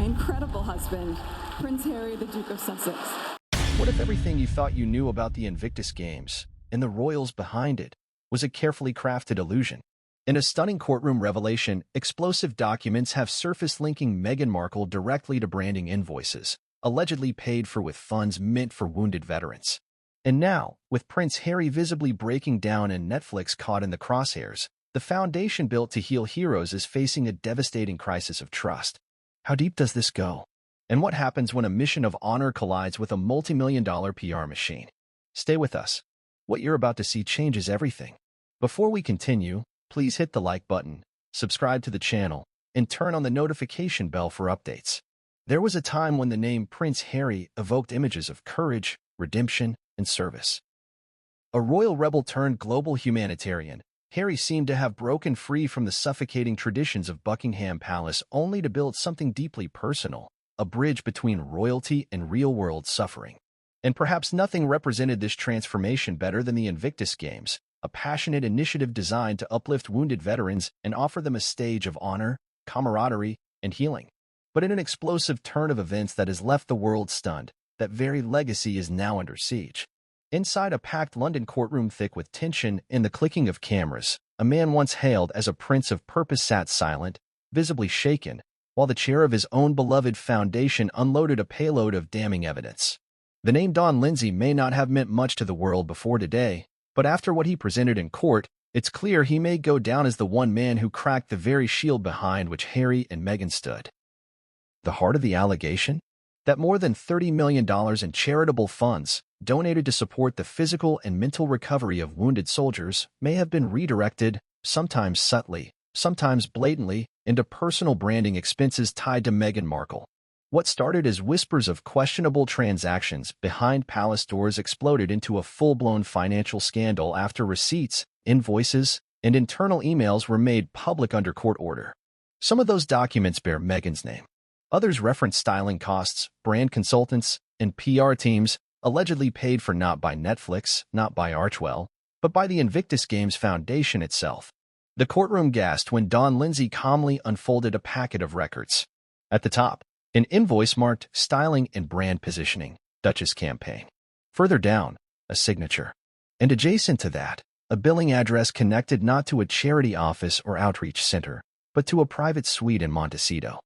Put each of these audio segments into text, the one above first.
incredible husband, Prince Harry, the Duke of Sussex. What if everything you thought you knew about the Invictus Games, and the royals behind it, was a carefully crafted illusion? In a stunning courtroom revelation, explosive documents have surfaced linking Meghan Markle directly to branding invoices, allegedly paid for with funds meant for wounded veterans. And now, with Prince Harry visibly breaking down and Netflix caught in the crosshairs, the foundation built to heal heroes is facing a devastating crisis of trust. How deep does this go? And what happens when a mission of honor collides with a multi-million-dollar PR machine? Stay with us. What you're about to see changes everything. Before we continue, please hit the like button, subscribe to the channel, and turn on the notification bell for updates. There was a time when the name Prince Harry evoked images of courage, redemption, and service. A royal rebel turned global humanitarian, Harry seemed to have broken free from the suffocating traditions of Buckingham Palace only to build something deeply personal, a bridge between royalty and real-world suffering. And perhaps nothing represented this transformation better than the Invictus Games, a passionate initiative designed to uplift wounded veterans and offer them a stage of honor, camaraderie, and healing. But in an explosive turn of events that has left the world stunned, that very legacy is now under siege. Inside a packed London courtroom thick with tension and the clicking of cameras, a man once hailed as a prince of purpose sat silent, visibly shaken, while the chair of his own beloved foundation unloaded a payload of damning evidence. The name Don Lindsay may not have meant much to the world before today, but after what he presented in court, it's clear he may go down as the one man who cracked the very shield behind which Harry and Meghan stood. The heart of the allegation? That more than $30 million in charitable funds, donated to support the physical and mental recovery of wounded soldiers, may have been redirected, sometimes subtly, sometimes blatantly, into personal branding expenses tied to Meghan Markle. What started as whispers of questionable transactions behind palace doors exploded into a full-blown financial scandal after receipts, invoices, and internal emails were made public under court order. Some of those documents bear Meghan's name. Others reference styling costs, brand consultants, and PR teams, allegedly paid for not by Netflix, not by Archwell, but by the Invictus Games Foundation itself. The courtroom gasped when Don Lindsay calmly unfolded a packet of records. At the top, an invoice marked Styling and Brand Positioning, Duchess Campaign. Further down, a signature. And adjacent to that, a billing address connected not to a charity office or outreach center, but to a private suite in Montecito.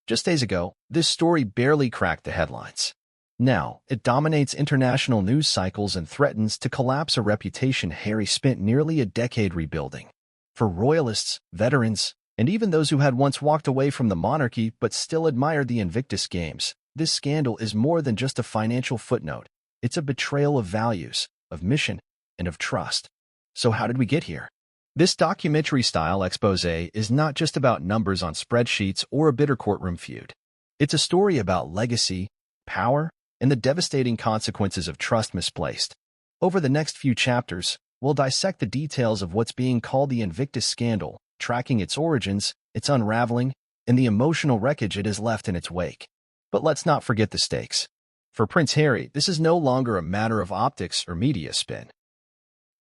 Just days ago, this story barely cracked the headlines. Now, it dominates international news cycles and threatens to collapse a reputation Harry spent nearly a decade rebuilding. For royalists, veterans, and even those who had once walked away from the monarchy but still admired the Invictus Games, this scandal is more than just a financial footnote. It's a betrayal of values, of mission, and of trust. So how did we get here? This documentary-style expose is not just about numbers on spreadsheets or a bitter courtroom feud. It's a story about legacy, power, and the devastating consequences of trust misplaced. Over the next few chapters, we'll dissect the details of what's being called the Invictus Scandal, tracking its origins, its unraveling, and the emotional wreckage it has left in its wake. But let's not forget the stakes. For Prince Harry, this is no longer a matter of optics or media spin.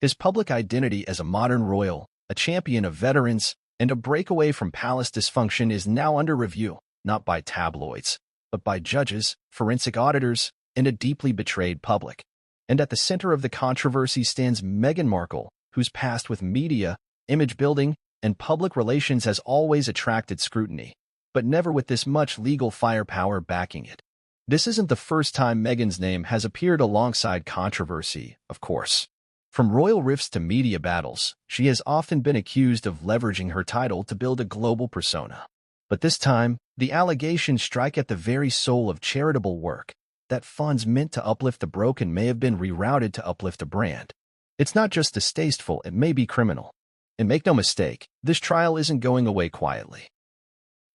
His public identity as a modern royal, a champion of veterans, and a breakaway from palace dysfunction is now under review, not by tabloids, but by judges, forensic auditors, and a deeply betrayed public. And at the center of the controversy stands Meghan Markle, whose past with media, image building, and public relations has always attracted scrutiny, but never with this much legal firepower backing it. This isn't the first time Meghan's name has appeared alongside controversy, of course. From royal rifts to media battles, she has often been accused of leveraging her title to build a global persona. But this time, the allegations strike at the very soul of charitable work, that funds meant to uplift the broken may have been rerouted to uplift a brand. It's not just distasteful, it may be criminal. And make no mistake, this trial isn't going away quietly.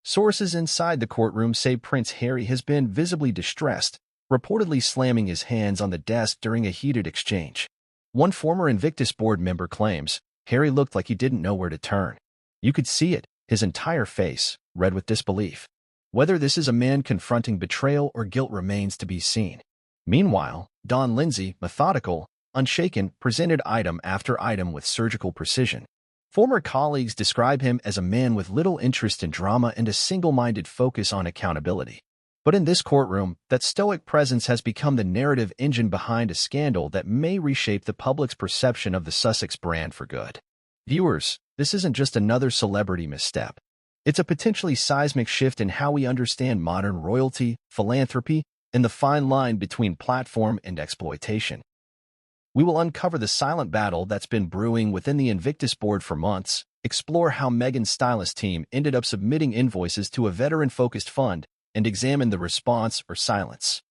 Sources inside the courtroom say Prince Harry has been visibly distressed, reportedly slamming his hands on the desk during a heated exchange. One former Invictus board member claims Harry looked like he didn't know where to turn. You could see it, his entire face, red with disbelief. Whether this is a man confronting betrayal or guilt remains to be seen. Meanwhile, Don Lindsay, methodical, unshaken, presented item after item with surgical precision. Former colleagues describe him as a man with little interest in drama and a single-minded focus on accountability. But in this courtroom, that stoic presence has become the narrative engine behind a scandal that may reshape the public's perception of the Sussex brand for good. Viewers, this isn't just another celebrity misstep. It's a potentially seismic shift in how we understand modern royalty, philanthropy, and the fine line between platform and exploitation. We will uncover the silent battle that's been brewing within the Invictus board for months, explore how Meghan's stylist team ended up submitting invoices to a veteran-focused fund, and examine the response or silence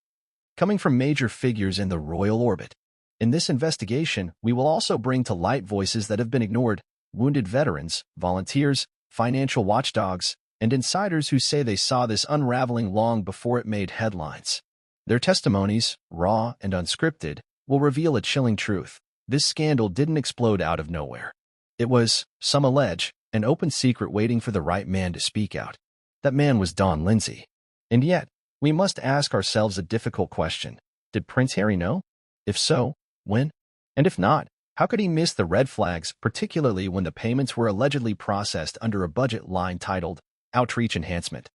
coming from major figures in the royal orbit. In this investigation, we will also bring to light voices that have been ignored, wounded veterans, volunteers, financial watchdogs, and insiders who say they saw this unraveling long before it made headlines. Their testimonies, raw and unscripted, will reveal a chilling truth. This scandal didn't explode out of nowhere. It was, some allege, an open secret waiting for the right man to speak out. That man was Don Lindsay. And yet, we must ask ourselves a difficult question. Did Prince Harry know? If so, when? And if not, how could he miss the red flags, particularly when the payments were allegedly processed under a budget line titled Outreach Enhancement?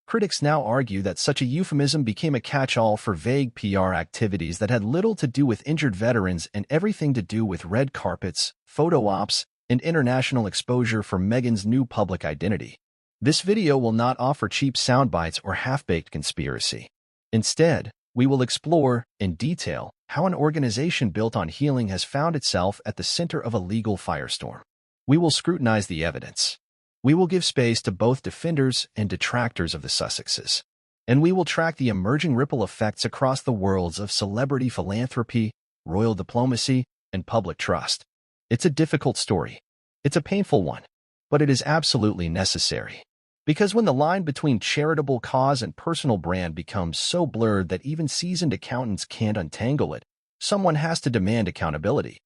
Critics now argue that such a euphemism became a catch-all for vague PR activities that had little to do with injured veterans and everything to do with red carpets, photo ops, and international exposure for Meghan's new public identity. This video will not offer cheap sound bites or half-baked conspiracy. Instead, we will explore, in detail, how an organization built on healing has found itself at the center of a legal firestorm. We will scrutinize the evidence. We will give space to both defenders and detractors of the Sussexes. And we will track the emerging ripple effects across the worlds of celebrity philanthropy, royal diplomacy, and public trust. It's a difficult story. It's a painful one. But it is absolutely necessary. Because when the line between charitable cause and personal brand becomes so blurred that even seasoned accountants can't untangle it, someone has to demand accountability.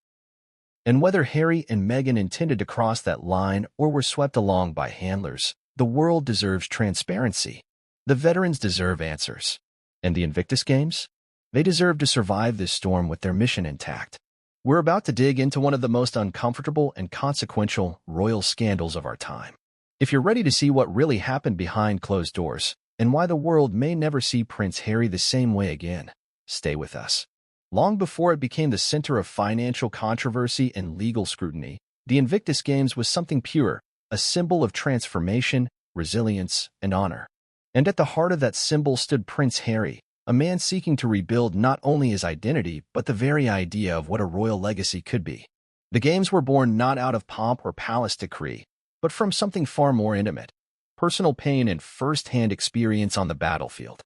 And whether Harry and Meghan intended to cross that line or were swept along by handlers, the world deserves transparency. The veterans deserve answers. And the Invictus Games? They deserve to survive this storm with their mission intact. We're about to dig into one of the most uncomfortable and consequential royal scandals of our time. If you're ready to see what really happened behind closed doors, and why the world may never see Prince Harry the same way again, stay with us. Long before it became the center of financial controversy and legal scrutiny, the Invictus Games was something pure, a symbol of transformation, resilience, and honor. And at the heart of that symbol stood Prince Harry, a man seeking to rebuild not only his identity, but the very idea of what a royal legacy could be. The Games were born not out of pomp or palace decree, but from something far more intimate, personal pain and first-hand experience on the battlefield.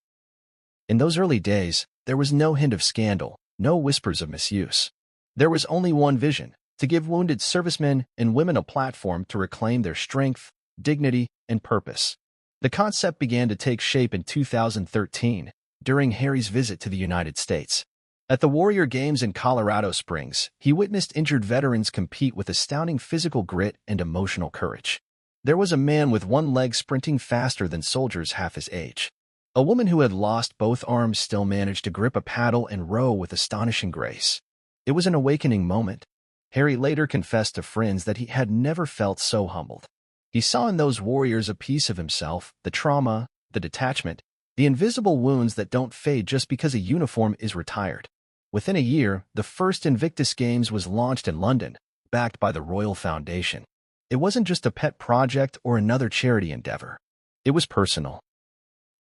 In those early days, there was no hint of scandal, no whispers of misuse. There was only one vision: to give wounded servicemen and women a platform to reclaim their strength, dignity, and purpose. The concept began to take shape in 2013, during Harry's visit to the United States. At the Warrior Games in Colorado Springs, he witnessed injured veterans compete with astounding physical grit and emotional courage. There was a man with one leg sprinting faster than soldiers half his age. A woman who had lost both arms still managed to grip a paddle and row with astonishing grace. It was an awakening moment. Harry later confessed to friends that he had never felt so humbled. He saw in those warriors a piece of himself, the trauma, the detachment, the invisible wounds that don't fade just because a uniform is retired. Within a year, the first Invictus Games was launched in London, backed by the Royal Foundation. It wasn't just a pet project or another charity endeavor. It was personal.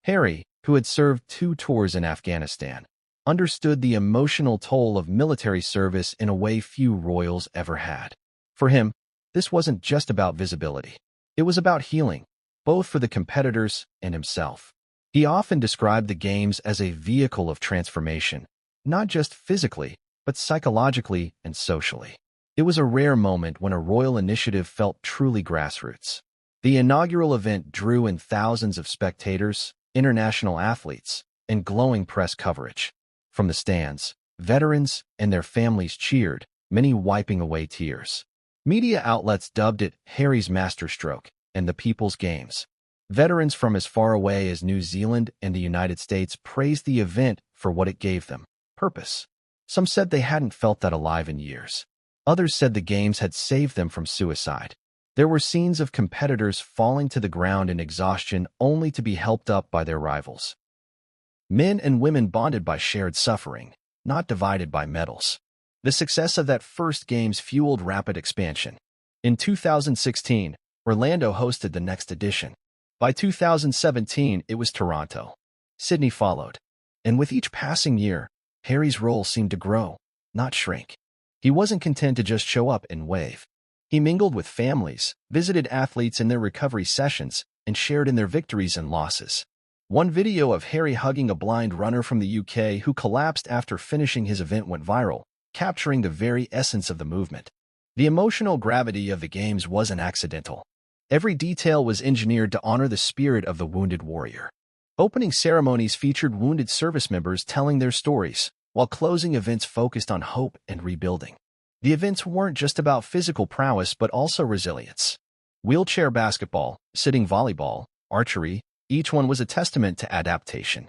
Harry, who had served 2 tours in Afghanistan, understood the emotional toll of military service in a way few royals ever had. For him, this wasn't just about visibility. It was about healing, both for the competitors and himself. He often described the Games as a vehicle of transformation, not just physically, but psychologically and socially. It was a rare moment when a royal initiative felt truly grassroots. The inaugural event drew in thousands of spectators, international athletes, and glowing press coverage. From the stands, veterans and their families cheered, many wiping away tears. Media outlets dubbed it Harry's masterstroke and the People's Games. Veterans from as far away as New Zealand and the United States praised the event for what it gave them: purpose. Some said they hadn't felt that alive in years. Others said the games had saved them from suicide. There were scenes of competitors falling to the ground in exhaustion only to be helped up by their rivals. Men and women bonded by shared suffering, not divided by medals. The success of that first games fueled rapid expansion. In 2016, Orlando hosted the next edition. By 2017, it was Toronto. Sydney followed. And with each passing year, Harry's role seemed to grow, not shrink. He wasn't content to just show up and wave. He mingled with families, visited athletes in their recovery sessions, and shared in their victories and losses. One video of Harry hugging a blind runner from the UK who collapsed after finishing his event went viral, capturing the very essence of the movement. The emotional gravity of the games wasn't accidental. Every detail was engineered to honor the spirit of the wounded warrior. Opening ceremonies featured wounded service members telling their stories, while closing events focused on hope and rebuilding. The events weren't just about physical prowess but also resilience. Wheelchair basketball, sitting volleyball, archery, each one was a testament to adaptation.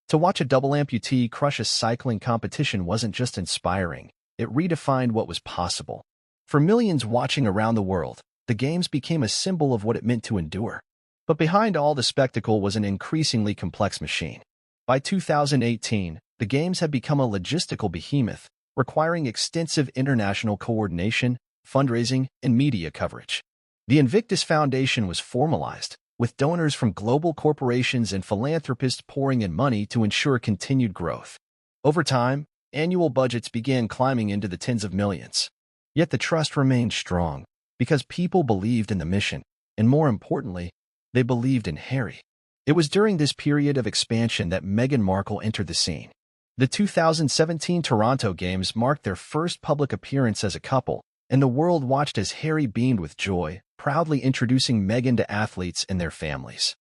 To watch a double amputee crush a cycling competition wasn't just inspiring, it redefined what was possible. For millions watching around the world, the games became a symbol of what it meant to endure. But behind all the spectacle was an increasingly complex machine. By 2018, the games had become a logistical behemoth, requiring extensive international coordination, fundraising, and media coverage. The Invictus Foundation was formalized, with donors from global corporations and philanthropists pouring in money to ensure continued growth. Over time, annual budgets began climbing into the tens of millions. Yet the trust remained strong, because people believed in the mission, and more importantly, they believed in Harry. It was during this period of expansion that Meghan Markle entered the scene. The 2017 Toronto Games marked their first public appearance as a couple, and the world watched as Harry beamed with joy, proudly introducing Meghan to athletes and their families.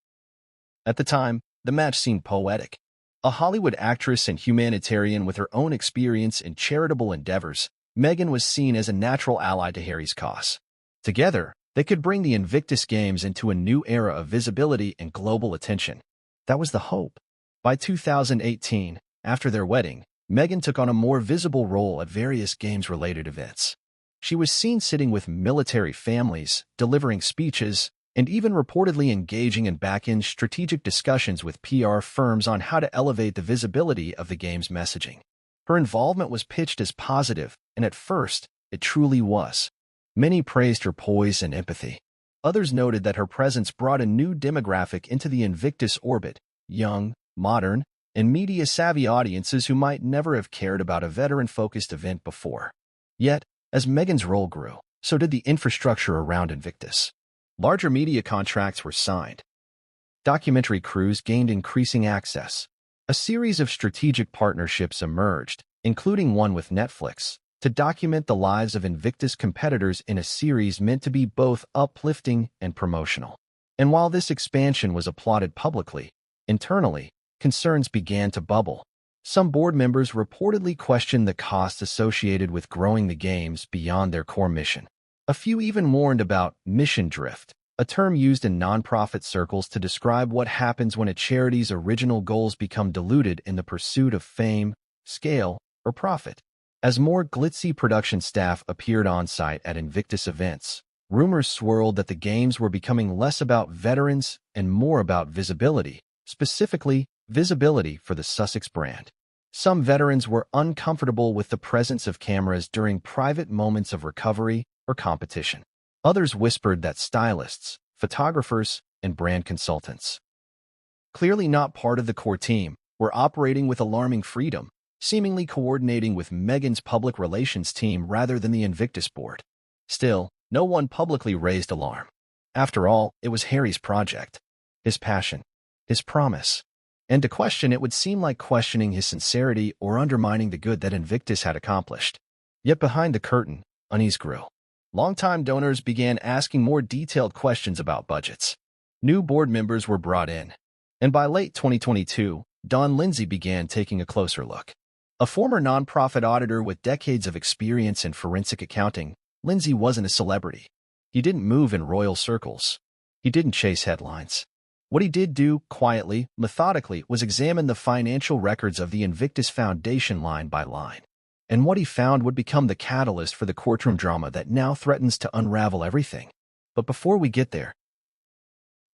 At the time, the match seemed poetic. A Hollywood actress and humanitarian with her own experience in charitable endeavors, Meghan was seen as a natural ally to Harry's cause. Together, they could bring the Invictus Games into a new era of visibility and global attention. That was the hope. By 2018, after their wedding, Meghan took on a more visible role at various games-related events. She was seen sitting with military families, delivering speeches, and even reportedly engaging in back-end strategic discussions with PR firms on how to elevate the visibility of the game's messaging. Her involvement was pitched as positive, and at first, it truly was. Many praised her poise and empathy. Others noted that her presence brought a new demographic into the Invictus orbit, young, modern, and media-savvy audiences who might never have cared about a veteran-focused event before. Yet, as Meghan's role grew, so did the infrastructure around Invictus. Larger media contracts were signed. Documentary crews gained increasing access. A series of strategic partnerships emerged, including one with Netflix, to document the lives of Invictus competitors in a series meant to be both uplifting and promotional. And while this expansion was applauded publicly, internally, concerns began to bubble. Some board members reportedly questioned the costs associated with growing the games beyond their core mission. A few even warned about mission drift, a term used in nonprofit circles to describe what happens when a charity's original goals become diluted in the pursuit of fame, scale, or profit. As more glitzy production staff appeared on-site at Invictus events, rumors swirled that the games were becoming less about veterans and more about visibility, specifically visibility for the Sussex brand. Some veterans were uncomfortable with the presence of cameras during private moments of recovery or competition. Others whispered that stylists, photographers, and brand consultants, clearly not part of the core team, were operating with alarming freedom, seemingly coordinating with Meghan's public relations team rather than the Invictus board. Still, no one publicly raised alarm. After all, it was Harry's project, his passion, his promise. And to question it would seem like questioning his sincerity or undermining the good that Invictus had accomplished. Yet behind the curtain, unease grew. Longtime donors began asking more detailed questions about budgets. New board members were brought in. And by late 2022, Don Lindsay began taking a closer look. A former nonprofit auditor with decades of experience in forensic accounting, Lindsay wasn't a celebrity. He didn't move in royal circles. He didn't chase headlines. What he did do, quietly, methodically, was examine the financial records of the Invictus Foundation line by line. and what he found would become the catalyst for the courtroom drama that now threatens to unravel everything. But before we get there,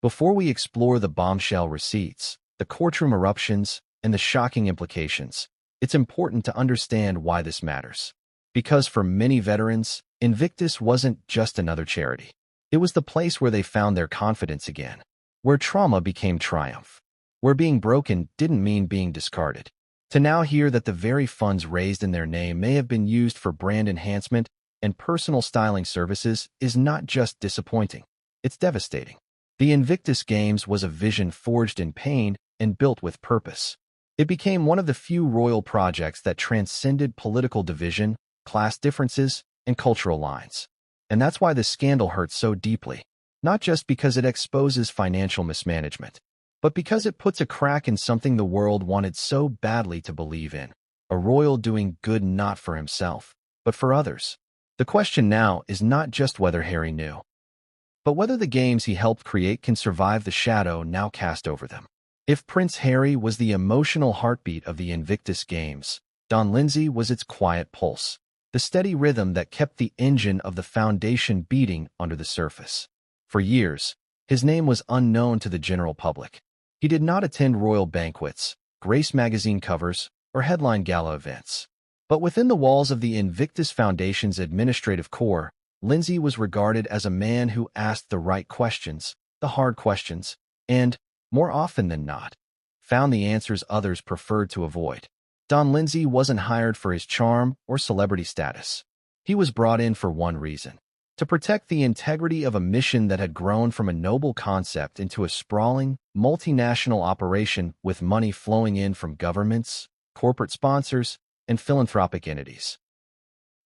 before we explore the bombshell receipts, the courtroom eruptions, and the shocking implications, it's important to understand why this matters. Because for many veterans, Invictus wasn't just another charity. It was the place where they found their confidence again, where trauma became triumph, where being broken didn't mean being discarded. To now hear that the very funds raised in their name may have been used for brand enhancement and personal styling services is not just disappointing, it's devastating. The Invictus Games was a vision forged in pain and built with purpose. It became one of the few royal projects that transcended political division, class differences, and cultural lines. And that's why the scandal hurts so deeply, not just because it exposes financial mismanagement, but because it puts a crack in something the world wanted so badly to believe in, a royal doing good not for himself, but for others. The question now is not just whether Harry knew, but whether the games he helped create can survive the shadow now cast over them. If Prince Harry was the emotional heartbeat of the Invictus Games, Don Lindsay was its quiet pulse, the steady rhythm that kept the engine of the foundation beating under the surface. For years, his name was unknown to the general public. He did not attend royal banquets, grace magazine covers, or headline gala events. But within the walls of the Invictus Foundation's administrative core, Lindsay was regarded as a man who asked the right questions, the hard questions, and, more often than not, found the answers others preferred to avoid. Don Lindsay wasn't hired for his charm or celebrity status. He was brought in for one reason: to protect the integrity of a mission that had grown from a noble concept into a sprawling, multinational operation with money flowing in from governments, corporate sponsors, and philanthropic entities.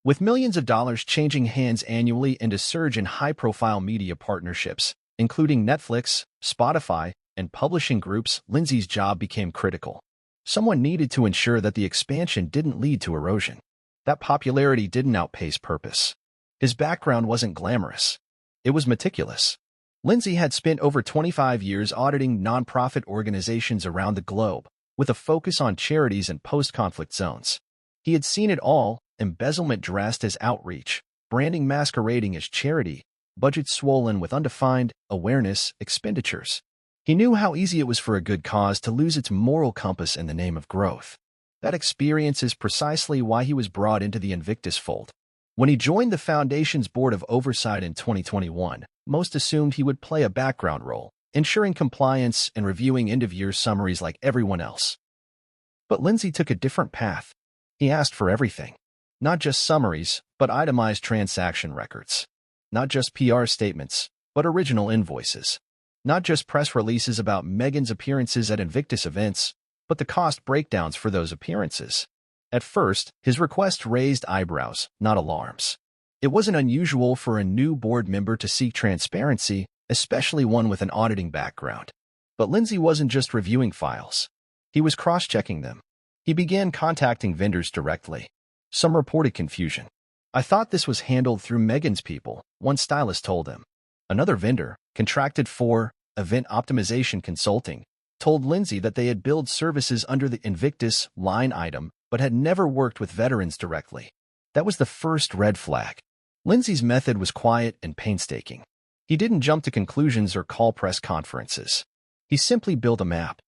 With millions of dollars changing hands annually and a surge in high-profile media partnerships, including Netflix, Spotify, and publishing groups, Lindsay's job became critical. Someone needed to ensure that the expansion didn't lead to erosion, that popularity didn't outpace purpose. His background wasn't glamorous. It was meticulous. Lindsay had spent over 25 years auditing nonprofit organizations around the globe, with a focus on charities and post-conflict zones. He had seen it all: embezzlement dressed as outreach, branding masquerading as charity, budgets swollen with undefined awareness expenditures. He knew how easy it was for a good cause to lose its moral compass in the name of growth. That experience is precisely why he was brought into the Invictus fold. When he joined the Foundation's Board of Oversight in 2021, most assumed he would play a background role, ensuring compliance and reviewing end-of-year summaries like everyone else. But Lindsay took a different path. He asked for everything. Not just summaries, but itemized transaction records. Not just PR statements, but original invoices. Not just press releases about Meghan's appearances at Invictus events, but the cost breakdowns for those appearances. At first, his request raised eyebrows, not alarms. It wasn't unusual for a new board member to seek transparency, especially one with an auditing background. But Lindsay wasn't just reviewing files. He was cross-checking them. He began contacting vendors directly. Some reported confusion. "I thought this was handled through Meghan's people," one stylist told him. Another vendor, contracted for event optimization consulting, told Lindsay that they had billed services under the Invictus line item but had never worked with veterans directly. That was the first red flag. Lindsay's method was quiet and painstaking. He didn't jump to conclusions or call press conferences. He simply built a map.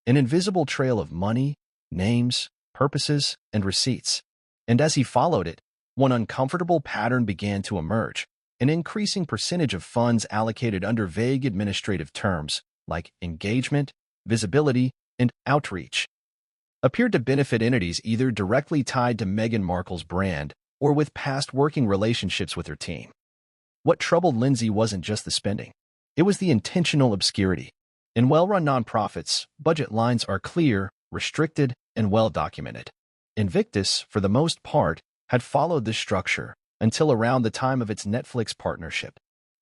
An invisible trail of money, names, purposes, and receipts. And as he followed it, one uncomfortable pattern began to emerge: an increasing percentage of funds allocated under vague administrative terms, like engagement, visibility, and outreach, appeared to benefit entities either directly tied to Meghan Markle's brand or with past working relationships with her team. What troubled Lindsay wasn't just the spending. It was the intentional obscurity. In well-run nonprofits, budget lines are clear, restricted, and well-documented. Invictus, for the most part, had followed this structure until around the time of its Netflix partnership.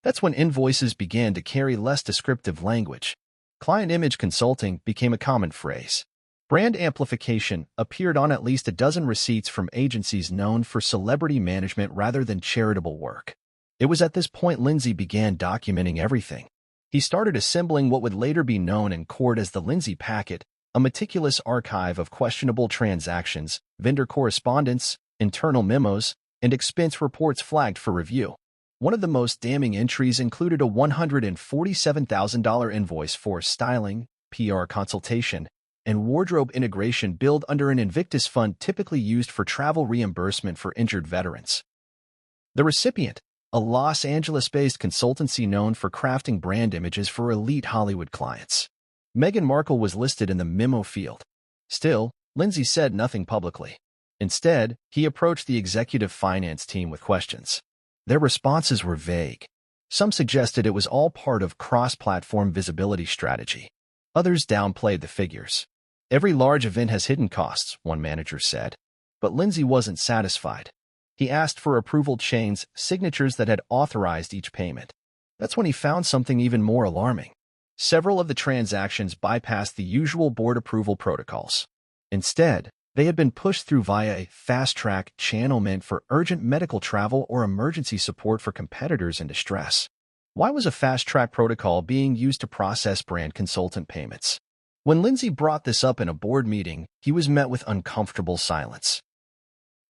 That's when invoices began to carry less descriptive language. Client image consulting became a common phrase. Brand amplification appeared on at least a dozen receipts from agencies known for celebrity management rather than charitable work. It was at this point Lindsay began documenting everything. He started assembling what would later be known in court as the Lindsay Packet, a meticulous archive of questionable transactions, vendor correspondence, internal memos, and expense reports flagged for review. One of the most damning entries included a $147,000 invoice for styling, PR consultation, and wardrobe integration billed under an Invictus fund typically used for travel reimbursement for injured veterans. The recipient, a Los Angeles-based consultancy known for crafting brand images for elite Hollywood clients. Meghan Markle was listed in the memo field. Still, Lindsay said nothing publicly. Instead, he approached the executive finance team with questions. Their responses were vague. Some suggested it was all part of cross-platform visibility strategy. Others downplayed the figures. Every large event has hidden costs, one manager said. But Lindsay wasn't satisfied. He asked for approval chains, signatures that had authorized each payment. That's when he found something even more alarming. Several of the transactions bypassed the usual board approval protocols. Instead, they had been pushed through via a fast-track channel meant for urgent medical travel or emergency support for competitors in distress. Why was a fast-track protocol being used to process brand consultant payments? When Lindsay brought this up in a board meeting, he was met with uncomfortable silence.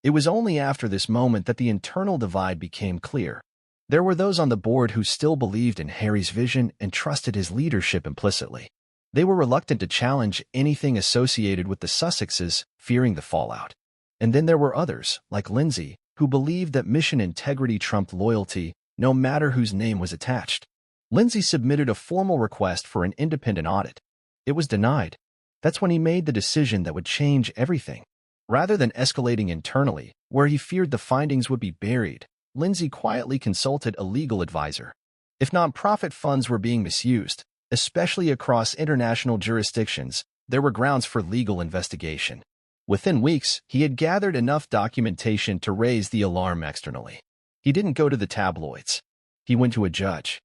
It was only after this moment that the internal divide became clear. There were those on the board who still believed in Harry's vision and trusted his leadership implicitly. They were reluctant to challenge anything associated with the Sussexes, fearing the fallout. And then there were others, like Lindsay, who believed that mission integrity trumped loyalty, no matter whose name was attached. Lindsay submitted a formal request for an independent audit. It was denied. That's when he made the decision that would change everything. Rather than escalating internally, where he feared the findings would be buried, Lindsay quietly consulted a legal advisor. If nonprofit funds were being misused, especially across international jurisdictions, there were grounds for legal investigation. Within weeks, he had gathered enough documentation to raise the alarm externally. He didn't go to the tabloids. He went to a judge.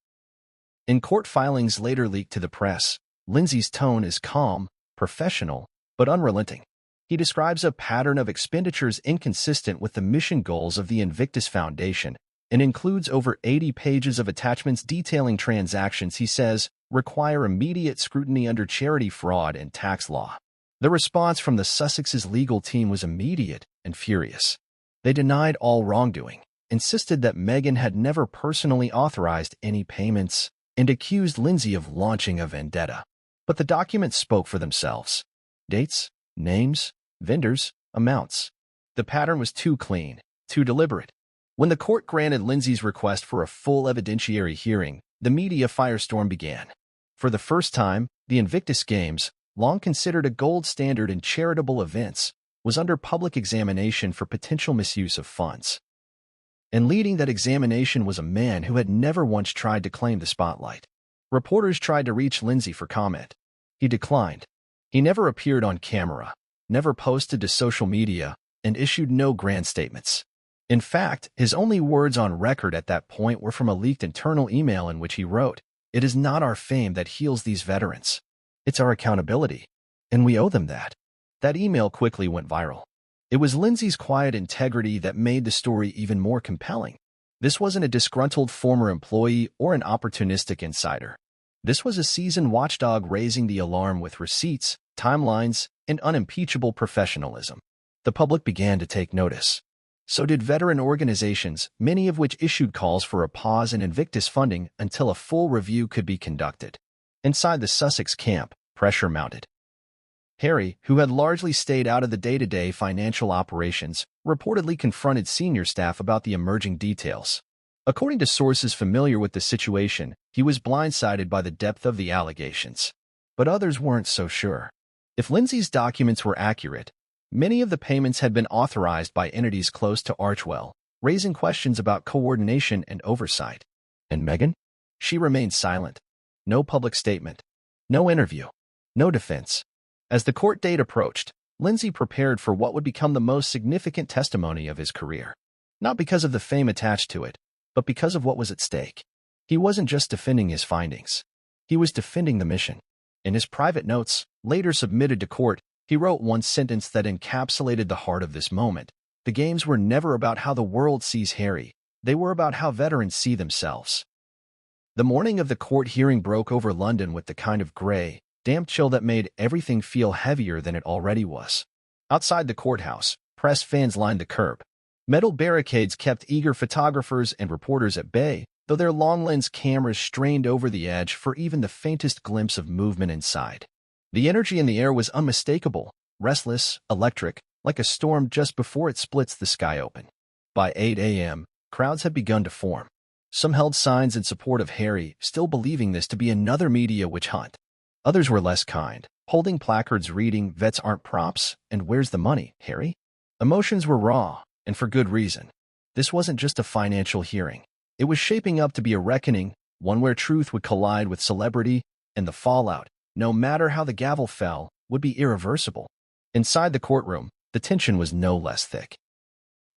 In court filings later leaked to the press, Lindsay's tone is calm, professional, but unrelenting. He describes a pattern of expenditures inconsistent with the mission goals of the Invictus Foundation and includes over 80 pages of attachments detailing transactions he says require immediate scrutiny under charity fraud and tax law. The response from the Sussexes' legal team was immediate and furious. They denied all wrongdoing, insisted that Meghan had never personally authorized any payments, and accused Lindsay of launching a vendetta. But the documents spoke for themselves. Dates, names, vendors, amounts. The pattern was too clean, too deliberate. When the court granted Lindsay's request for a full evidentiary hearing, the media firestorm began. For the first time, the Invictus Games, long considered a gold standard in charitable events, was under public examination for potential misuse of funds. And leading that examination was a man who had never once tried to claim the spotlight. Reporters tried to reach Lindsay for comment. He declined. He never appeared on camera, never posted to social media, and issued no grand statements. In fact, his only words on record at that point were from a leaked internal email in which he wrote, "It is not our fame that heals these veterans. It's our accountability, and we owe them that." That email quickly went viral. It was Lindsay's quiet integrity that made the story even more compelling. This wasn't a disgruntled former employee or an opportunistic insider. This was a seasoned watchdog raising the alarm with receipts, timelines, and unimpeachable professionalism. The public began to take notice. So did veteran organizations, many of which issued calls for a pause in Invictus funding until a full review could be conducted. Inside the Sussex camp, pressure mounted. Harry, who had largely stayed out of the day-to-day financial operations, reportedly confronted senior staff about the emerging details. According to sources familiar with the situation, he was blindsided by the depth of the allegations. But others weren't so sure. If Lindsay's documents were accurate, many of the payments had been authorized by entities close to Archwell, raising questions about coordination and oversight. And Meghan? She remained silent. No public statement. No interview. No defense. As the court date approached, Lindsay prepared for what would become the most significant testimony of his career. Not because of the fame attached to it, but because of what was at stake. He wasn't just defending his findings. He was defending the mission. In his private notes, later submitted to court, he wrote one sentence that encapsulated the heart of this moment. The games were never about how the world sees Harry. They were about how veterans see themselves. The morning of the court hearing broke over London with the kind of gray, damp chill that made everything feel heavier than it already was. Outside the courthouse, press fans lined the curb. Metal barricades kept eager photographers and reporters at bay, though their long-lens cameras strained over the edge for even the faintest glimpse of movement inside. The energy in the air was unmistakable, restless, electric, like a storm just before it splits the sky open. By 8 a.m., crowds had begun to form. Some held signs in support of Harry, still believing this to be another media witch hunt. Others were less kind, holding placards reading, "Vets aren't props," and "Where's the money, Harry?" Emotions were raw, and for good reason. This wasn't just a financial hearing. It was shaping up to be a reckoning, one where truth would collide with celebrity, and the fallout, no matter how the gavel fell, would be irreversible. Inside the courtroom, the tension was no less thick.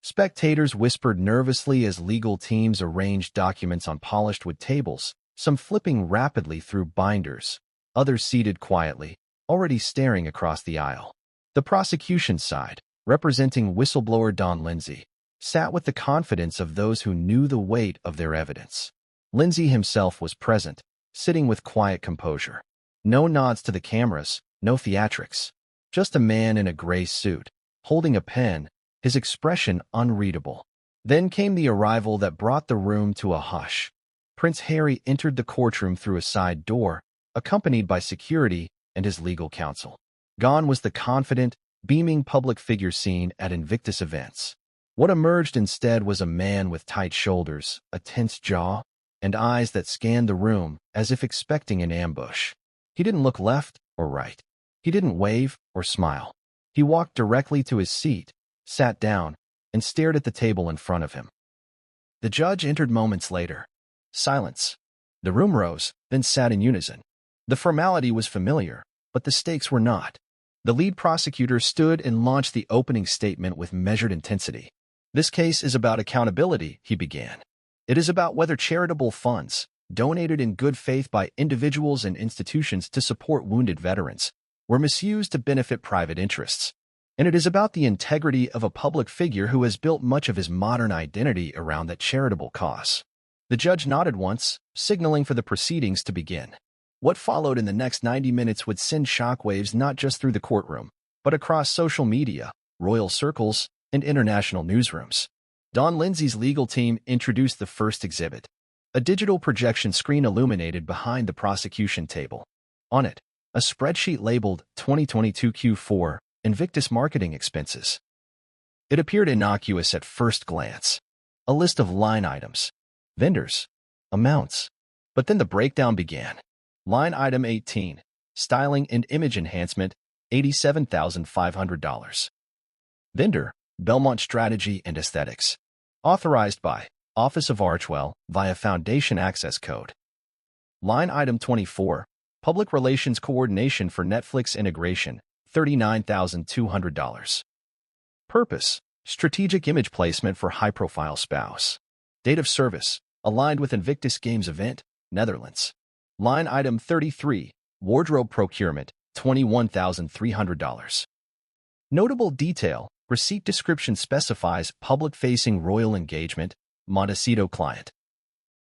Spectators whispered nervously as legal teams arranged documents on polished wood tables, some flipping rapidly through binders, others seated quietly, already staring across the aisle. The prosecution side, representing whistleblower Don Lindsay, sat with the confidence of those who knew the weight of their evidence. Lindsay himself was present, sitting with quiet composure. No nods to the cameras, no theatrics. Just a man in a gray suit, holding a pen, his expression unreadable. Then came the arrival that brought the room to a hush. Prince Harry entered the courtroom through a side door, accompanied by security and his legal counsel. Gone was the confident, beaming public figure seen at Invictus events. What emerged instead was a man with tight shoulders, a tense jaw, and eyes that scanned the room as if expecting an ambush. He didn't look left or right. He didn't wave or smile. He walked directly to his seat, sat down, and stared at the table in front of him. The judge entered moments later. Silence. The room rose, then sat in unison. The formality was familiar, but the stakes were not. The lead prosecutor stood and launched the opening statement with measured intensity. "This case is about accountability," he began. "It is about whether charitable funds, donated in good faith by individuals and institutions to support wounded veterans, were misused to benefit private interests. And it is about the integrity of a public figure who has built much of his modern identity around that charitable cause." The judge nodded once, signaling for the proceedings to begin. What followed in the next 90 minutes would send shockwaves not just through the courtroom, but across social media, royal circles, and international newsrooms. Don Lindsay's legal team introduced the first exhibit. A digital projection screen illuminated behind the prosecution table. On it, a spreadsheet labeled 2022 Q4 Invictus Marketing Expenses. It appeared innocuous at first glance. A list of line items, vendors, amounts. But then the breakdown began. Line item 18, styling and image enhancement, $87,500. Vendor, Belmont Strategy and Aesthetics. Authorized by Office of Archwell via Foundation Access Code. Line item 24, Public Relations Coordination for Netflix Integration, $39,200. Purpose, Strategic Image Placement for High-Profile Spouse. Date of service, aligned with Invictus Games event, Netherlands. Line item 33, Wardrobe Procurement, $21,300. Notable detail, receipt description specifies public-facing royal engagement, Montecito client.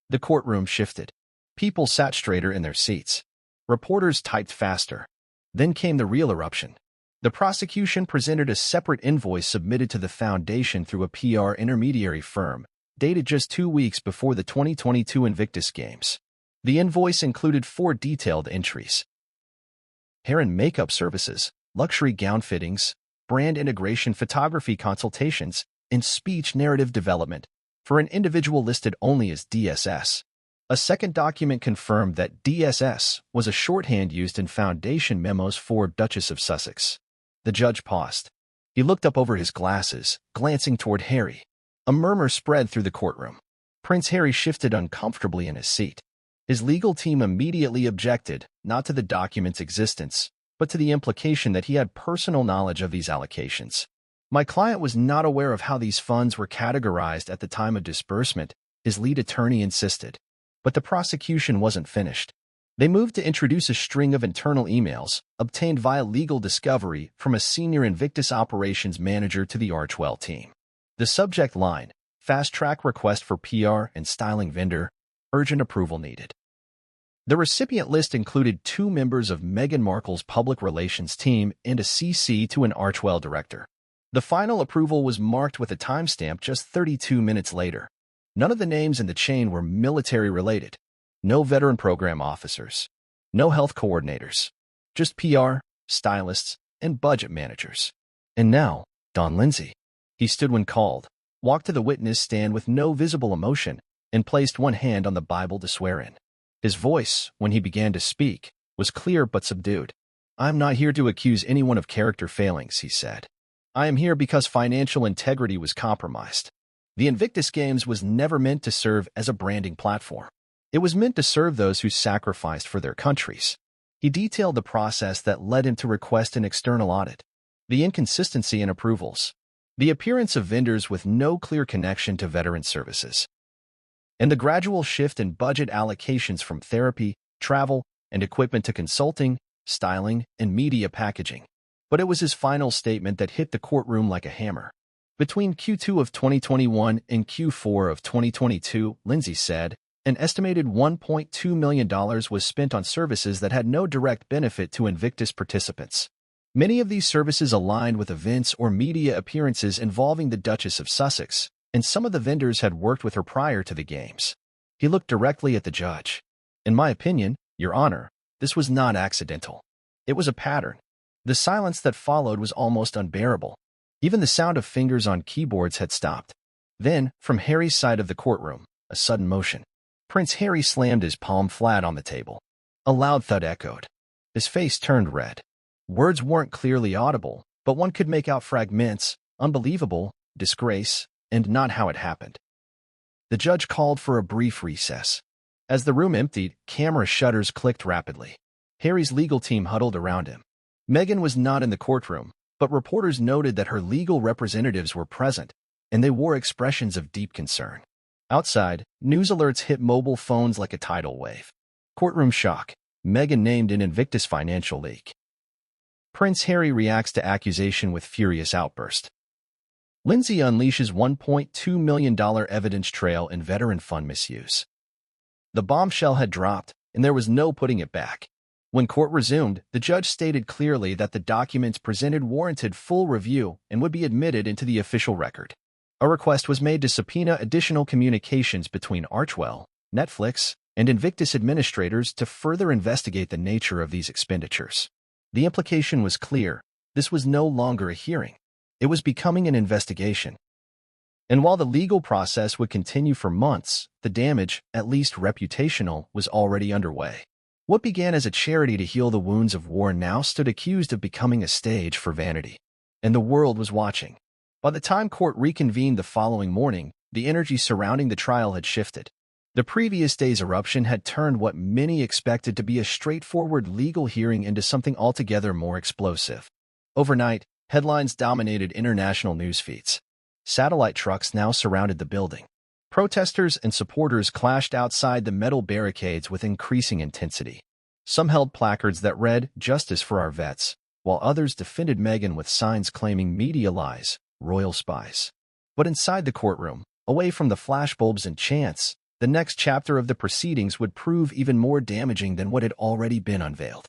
The courtroom shifted. People sat straighter in their seats. Reporters typed faster. Then came the real eruption. The prosecution presented a separate invoice submitted to the foundation through a PR intermediary firm, dated just 2 weeks before the 2022 Invictus Games. The invoice included 4 detailed entries. Hair and makeup services, luxury gown fittings, brand integration photography consultations, and speech narrative development for an individual listed only as DSS. A second document confirmed that DSS was a shorthand used in foundation memos for Duchess of Sussex. The judge paused. He looked up over his glasses, glancing toward Harry. A murmur spread through the courtroom. Prince Harry shifted uncomfortably in his seat. His legal team immediately objected, not to the document's existence, but to the implication that he had personal knowledge of these allocations. "My client was not aware of how these funds were categorized at the time of disbursement," his lead attorney insisted. But the prosecution wasn't finished. They moved to introduce a string of internal emails, obtained via legal discovery from a senior Invictus operations manager to the Archwell team. The subject line, fast-track request for PR and styling vendor, urgent approval needed. The recipient list included 2 members of Meghan Markle's public relations team and a CC to an Archwell director. The final approval was marked with a timestamp just 32 minutes later. None of the names in the chain were military-related. No veteran program officers. No health coordinators. Just PR, stylists, and budget managers. And now, Don Lindsay. He stood when called, walked to the witness stand with no visible emotion, and placed one hand on the Bible to swear in. His voice, when he began to speak, was clear but subdued. "I'm not here to accuse anyone of character failings," he said. "I am here because financial integrity was compromised. The Invictus Games was never meant to serve as a branding platform. It was meant to serve those who sacrificed for their countries." He detailed the process that led him to request an external audit, the inconsistency in approvals, the appearance of vendors with no clear connection to veteran services, and the gradual shift in budget allocations from therapy, travel, and equipment to consulting, styling, and media packaging. But it was his final statement that hit the courtroom like a hammer. Between Q2 of 2021 and Q4 of 2022, Lindsay said, an estimated $1.2 million was spent on services that had no direct benefit to Invictus participants. Many of these services aligned with events or media appearances involving the Duchess of Sussex, and some of the vendors had worked with her prior to the games. He looked directly at the judge. "In my opinion, Your Honor, this was not accidental. It was a pattern." The silence that followed was almost unbearable. Even the sound of fingers on keyboards had stopped. Then, from Harry's side of the courtroom, a sudden motion. Prince Harry slammed his palm flat on the table. A loud thud echoed. His face turned red. Words weren't clearly audible, but one could make out fragments: unbelievable, disgrace, and not how it happened. The judge called for a brief recess. As the room emptied, camera shutters clicked rapidly. Harry's legal team huddled around him. Meghan was not in the courtroom, but reporters noted that her legal representatives were present, and they wore expressions of deep concern. Outside, news alerts hit mobile phones like a tidal wave. Courtroom shock. Meghan named in Invictus financial leak. Prince Harry reacts to accusation with furious outburst. Lindsay unleashes $1.2 million evidence trail in veteran fund misuse. The bombshell had dropped, and there was no putting it back. When court resumed, the judge stated clearly that the documents presented warranted full review and would be admitted into the official record. A request was made to subpoena additional communications between Archwell, Netflix, and Invictus administrators to further investigate the nature of these expenditures. The implication was clear: this was no longer a hearing. It was becoming an investigation. And while the legal process would continue for months, the damage, at least reputational, was already underway. What began as a charity to heal the wounds of war now stood accused of becoming a stage for vanity. And the world was watching. By the time court reconvened the following morning, the energy surrounding the trial had shifted. The previous day's eruption had turned what many expected to be a straightforward legal hearing into something altogether more explosive. Overnight, headlines dominated international news feeds. Satellite trucks now surrounded the building. Protesters and supporters clashed outside the metal barricades with increasing intensity. Some held placards that read, "Justice for our vets," while others defended Meghan with signs claiming media lies, royal spies. But inside the courtroom, away from the flashbulbs and chants, the next chapter of the proceedings would prove even more damaging than what had already been unveiled.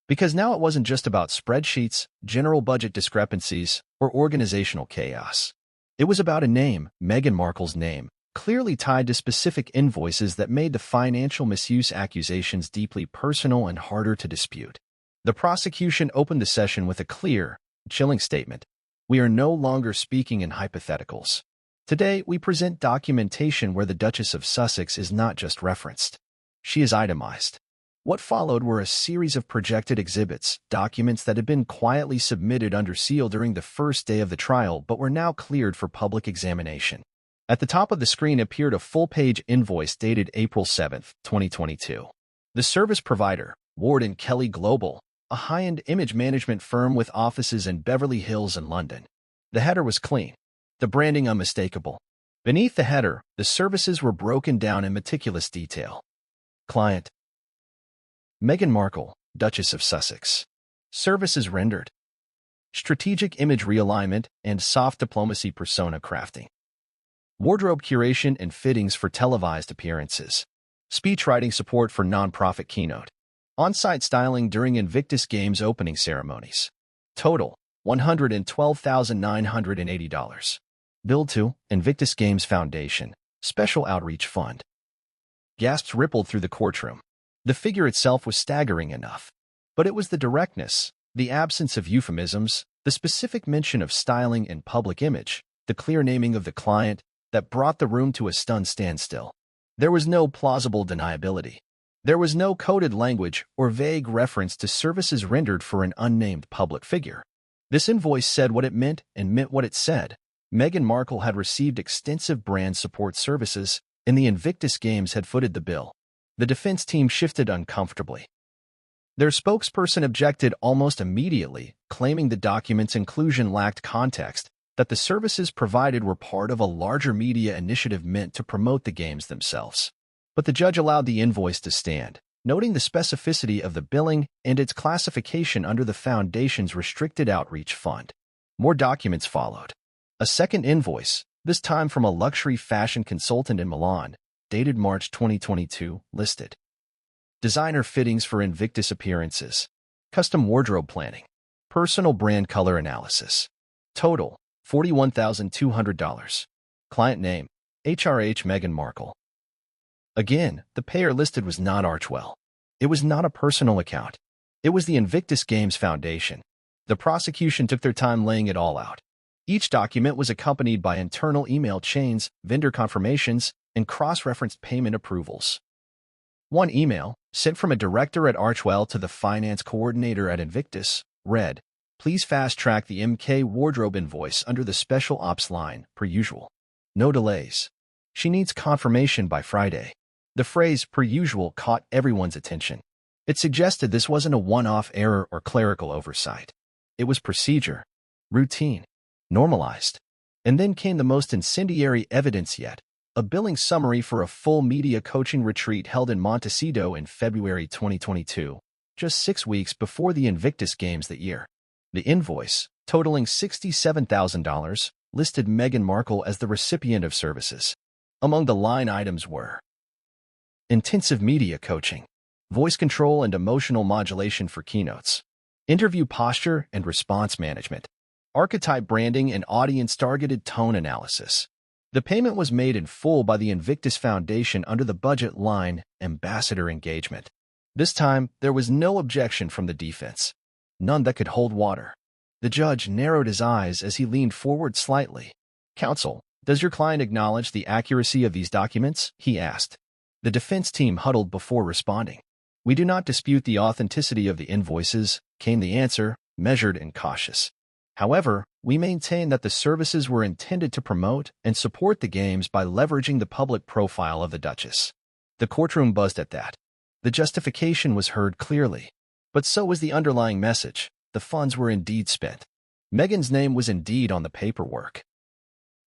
Because now it wasn't just about spreadsheets, general budget discrepancies, or organizational chaos. It was about a name, Meghan Markle's name, clearly tied to specific invoices that made the financial misuse accusations deeply personal and harder to dispute. The prosecution opened the session with a clear, chilling statement: "We are no longer speaking in hypotheticals. Today, we present documentation where the Duchess of Sussex is not just referenced. She is itemized." What followed were a series of projected exhibits, documents that had been quietly submitted under seal during the first day of the trial but were now cleared for public examination. At the top of the screen appeared a full-page invoice dated April 7, 2022. The service provider, Ward & Kelly Global, a high-end image management firm with offices in Beverly Hills and London. The header was clean, the branding unmistakable. Beneath the header, the services were broken down in meticulous detail. Client: Meghan Markle, Duchess of Sussex. Services rendered: strategic image realignment and soft diplomacy persona crafting. Wardrobe curation and fittings for televised appearances. speech writing support for nonprofit keynote, on-site styling during Invictus Games opening ceremonies. Total, $112,980. Billed to Invictus Games Foundation, Special Outreach Fund. Gasps rippled through the courtroom. The figure itself was staggering enough. But it was the directness, the absence of euphemisms, the specific mention of styling and public image, the clear naming of the client, that brought the room to a stunned standstill. There was no plausible deniability. There was no coded language or vague reference to services rendered for an unnamed public figure. This invoice said what it meant and meant what it said. Meghan Markle had received extensive brand support services, and the Invictus Games had footed the bill. The defense team shifted uncomfortably. Their spokesperson objected almost immediately, claiming the document's inclusion lacked context, that the services provided were part of a larger media initiative meant to promote the games themselves. But the judge allowed the invoice to stand, noting the specificity of the billing and its classification under the Foundation's Restricted Outreach Fund. More documents followed. A second invoice, this time from a luxury fashion consultant in Milan, dated March 2022, listed designer fittings for Invictus appearances, custom wardrobe planning, personal brand color analysis. Total, $41,200. Client name, HRH Meghan Markle. Again, the payer listed was not Archwell. It was not a personal account. It was the Invictus Games Foundation. The prosecution took their time laying it all out. Each document was accompanied by internal email chains, vendor confirmations, and cross-referenced payment approvals. One email, sent from a director at Archwell to the finance coordinator at Invictus, read, "Please fast-track the MK wardrobe invoice under the special ops line, per usual. No delays. She needs confirmation by Friday." The phrase "per usual" caught everyone's attention. It suggested this wasn't a one-off error or clerical oversight. It was procedure, routine, normalized. And then came the most incendiary evidence yet, a billing summary for a full media coaching retreat held in Montecito in February 2022, just 6 weeks before the Invictus Games that year. The invoice, totaling $67,000, listed Meghan Markle as the recipient of services. Among the line items were intensive media coaching, voice control and emotional modulation for keynotes, interview posture and response management, archetype branding and audience-targeted tone analysis. The payment was made in full by the Invictus Foundation under the budget line Ambassador Engagement. This time, there was no objection from the defense. None that could hold water. The judge narrowed his eyes as he leaned forward slightly. "Counsel, does your client acknowledge the accuracy of these documents?" he asked. The defense team huddled before responding. "We do not dispute the authenticity of the invoices," came the answer, measured and cautious. "However, we maintain that the services were intended to promote and support the games by leveraging the public profile of the Duchess." The courtroom buzzed at that. The justification was heard clearly. But so was the underlying message. The funds were indeed spent. Meghan's name was indeed on the paperwork.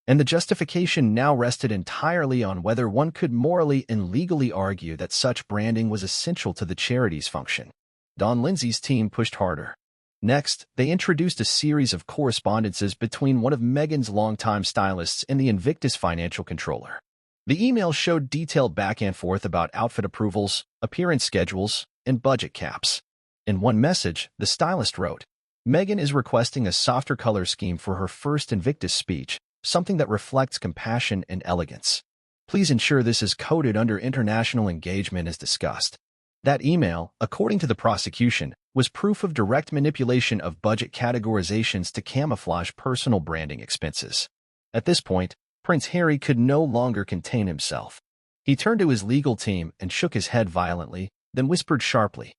And the justification now rested entirely on whether one could morally and legally argue that such branding was essential to the charity's function. Don Lindsay's team pushed harder. Next, they introduced a series of correspondences between one of Meghan's longtime stylists and the Invictus financial controller. The email showed detailed back and forth about outfit approvals, appearance schedules, and budget caps. In one message, the stylist wrote, "Meghan is requesting a softer color scheme for her first Invictus speech, something that reflects compassion and elegance. Please ensure this is coded under international engagement as discussed." That email, according to the prosecution, was proof of direct manipulation of budget categorizations to camouflage personal branding expenses. At this point, Prince Harry could no longer contain himself. He turned to his legal team and shook his head violently, then whispered sharply.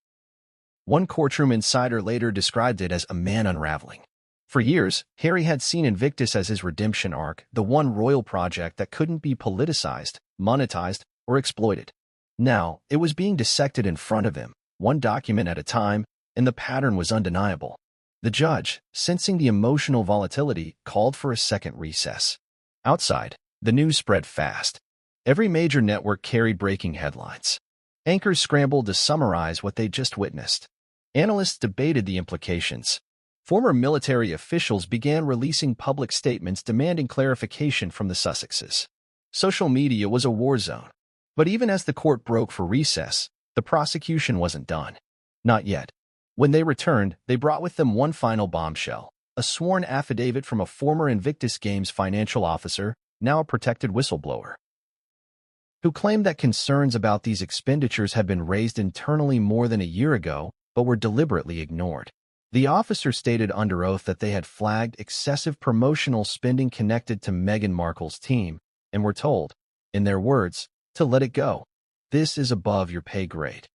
One courtroom insider later described it as a man unraveling. For years, Harry had seen Invictus as his redemption arc, the one royal project that couldn't be politicized, monetized, or exploited. Now, it was being dissected in front of him, one document at a time, and the pattern was undeniable. The judge, sensing the emotional volatility, called for a second recess. Outside, the news spread fast. Every major network carried breaking headlines. Anchors scrambled to summarize what they'd just witnessed. Analysts debated the implications. Former military officials began releasing public statements demanding clarification from the Sussexes. Social media was a war zone. But even as the court broke for recess, the prosecution wasn't done. Not yet. When they returned, they brought with them one final bombshell, a sworn affidavit from a former Invictus Games financial officer, now a protected whistleblower, who claimed that concerns about these expenditures had been raised internally more than a year ago, but were deliberately ignored. The officer stated under oath that they had flagged excessive promotional spending connected to Meghan Markle's team and were told, in their words, to let it go. This is above your pay grade.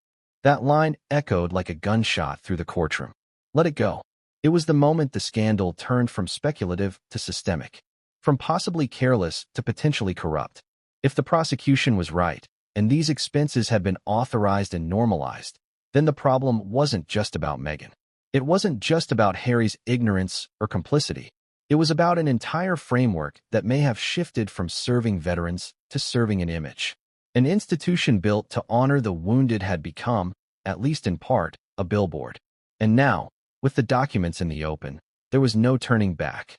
That line echoed like a gunshot through the courtroom. Let it go. It was the moment the scandal turned from speculative to systemic, from possibly careless to potentially corrupt. If the prosecution was right, and these expenses had been authorized and normalized, then the problem wasn't just about Meghan. It wasn't just about Harry's ignorance or complicity. It was about an entire framework that may have shifted from serving veterans to serving an image. An institution built to honor the wounded had become, at least in part, a billboard. And now, with the documents in the open, there was no turning back.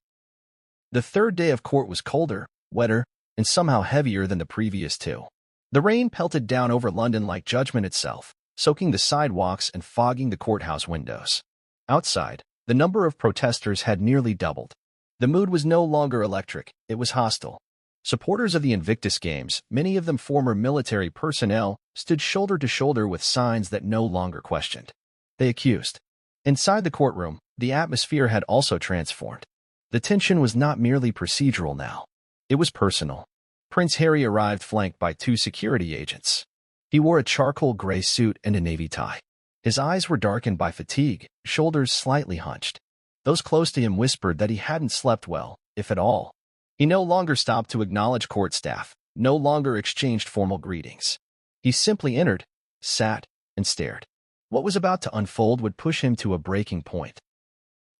The third day of court was colder, wetter, and somehow heavier than the previous two. The rain pelted down over London like judgment itself, soaking the sidewalks and fogging the courthouse windows. Outside, the number of protesters had nearly doubled. The mood was no longer electric, it was hostile. Supporters of the Invictus Games, many of them former military personnel, stood shoulder to shoulder with signs that no longer questioned. They accused. Inside the courtroom, the atmosphere had also transformed. The tension was not merely procedural now. It was personal. Prince Harry arrived flanked by two security agents. He wore a charcoal gray suit and a navy tie. His eyes were darkened by fatigue, shoulders slightly hunched. Those close to him whispered that he hadn't slept well, if at all. He no longer stopped to acknowledge court staff, no longer exchanged formal greetings. He simply entered, sat, and stared. What was about to unfold would push him to a breaking point.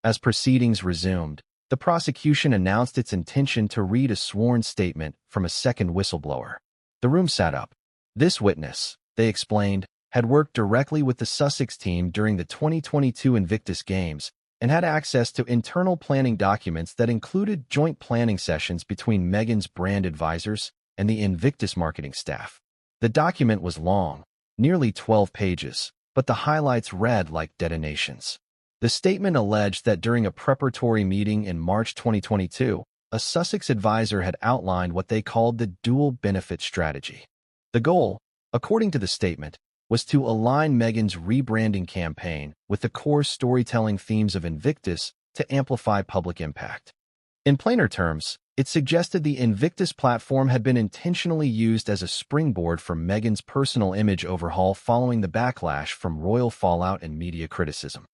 As proceedings resumed, the prosecution announced its intention to read a sworn statement from a second whistleblower. The room sat up. This witness, they explained, had worked directly with the Sussex team during the 2022 Invictus Games and had access to internal planning documents that included joint planning sessions between Meghan's brand advisors and the Invictus marketing staff. The document was long, nearly 12 pages, but the highlights read like detonations. The statement alleged that during a preparatory meeting in March 2022, a Sussex advisor had outlined what they called the dual benefit strategy. The goal, according to the statement, was to align Meghan's rebranding campaign with the core storytelling themes of Invictus to amplify public impact. In plainer terms, it suggested the Invictus platform had been intentionally used as a springboard for Meghan's personal image overhaul following the backlash from royal fallout and media criticism.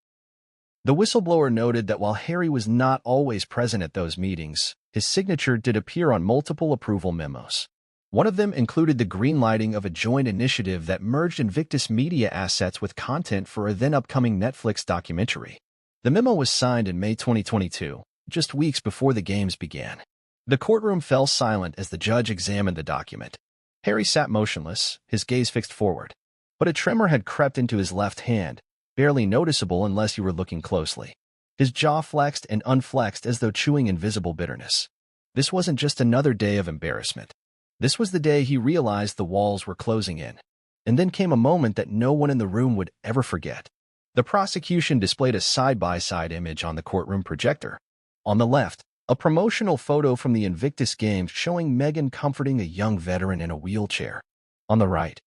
The whistleblower noted that while Harry was not always present at those meetings, his signature did appear on multiple approval memos. One of them included the greenlighting of a joint initiative that merged Invictus media assets with content for a then-upcoming Netflix documentary. The memo was signed in May 2022, just weeks before the games began. The courtroom fell silent as the judge examined the document. Harry sat motionless, his gaze fixed forward. But a tremor had crept into his left hand, barely noticeable unless you were looking closely. His jaw flexed and unflexed as though chewing invisible bitterness. This wasn't just another day of embarrassment. This was the day he realized the walls were closing in. And then came a moment that no one in the room would ever forget. The prosecution displayed a side-by-side image on the courtroom projector. On the left, a promotional photo from the Invictus Games showing Meghan comforting a young veteran in a wheelchair. On the right,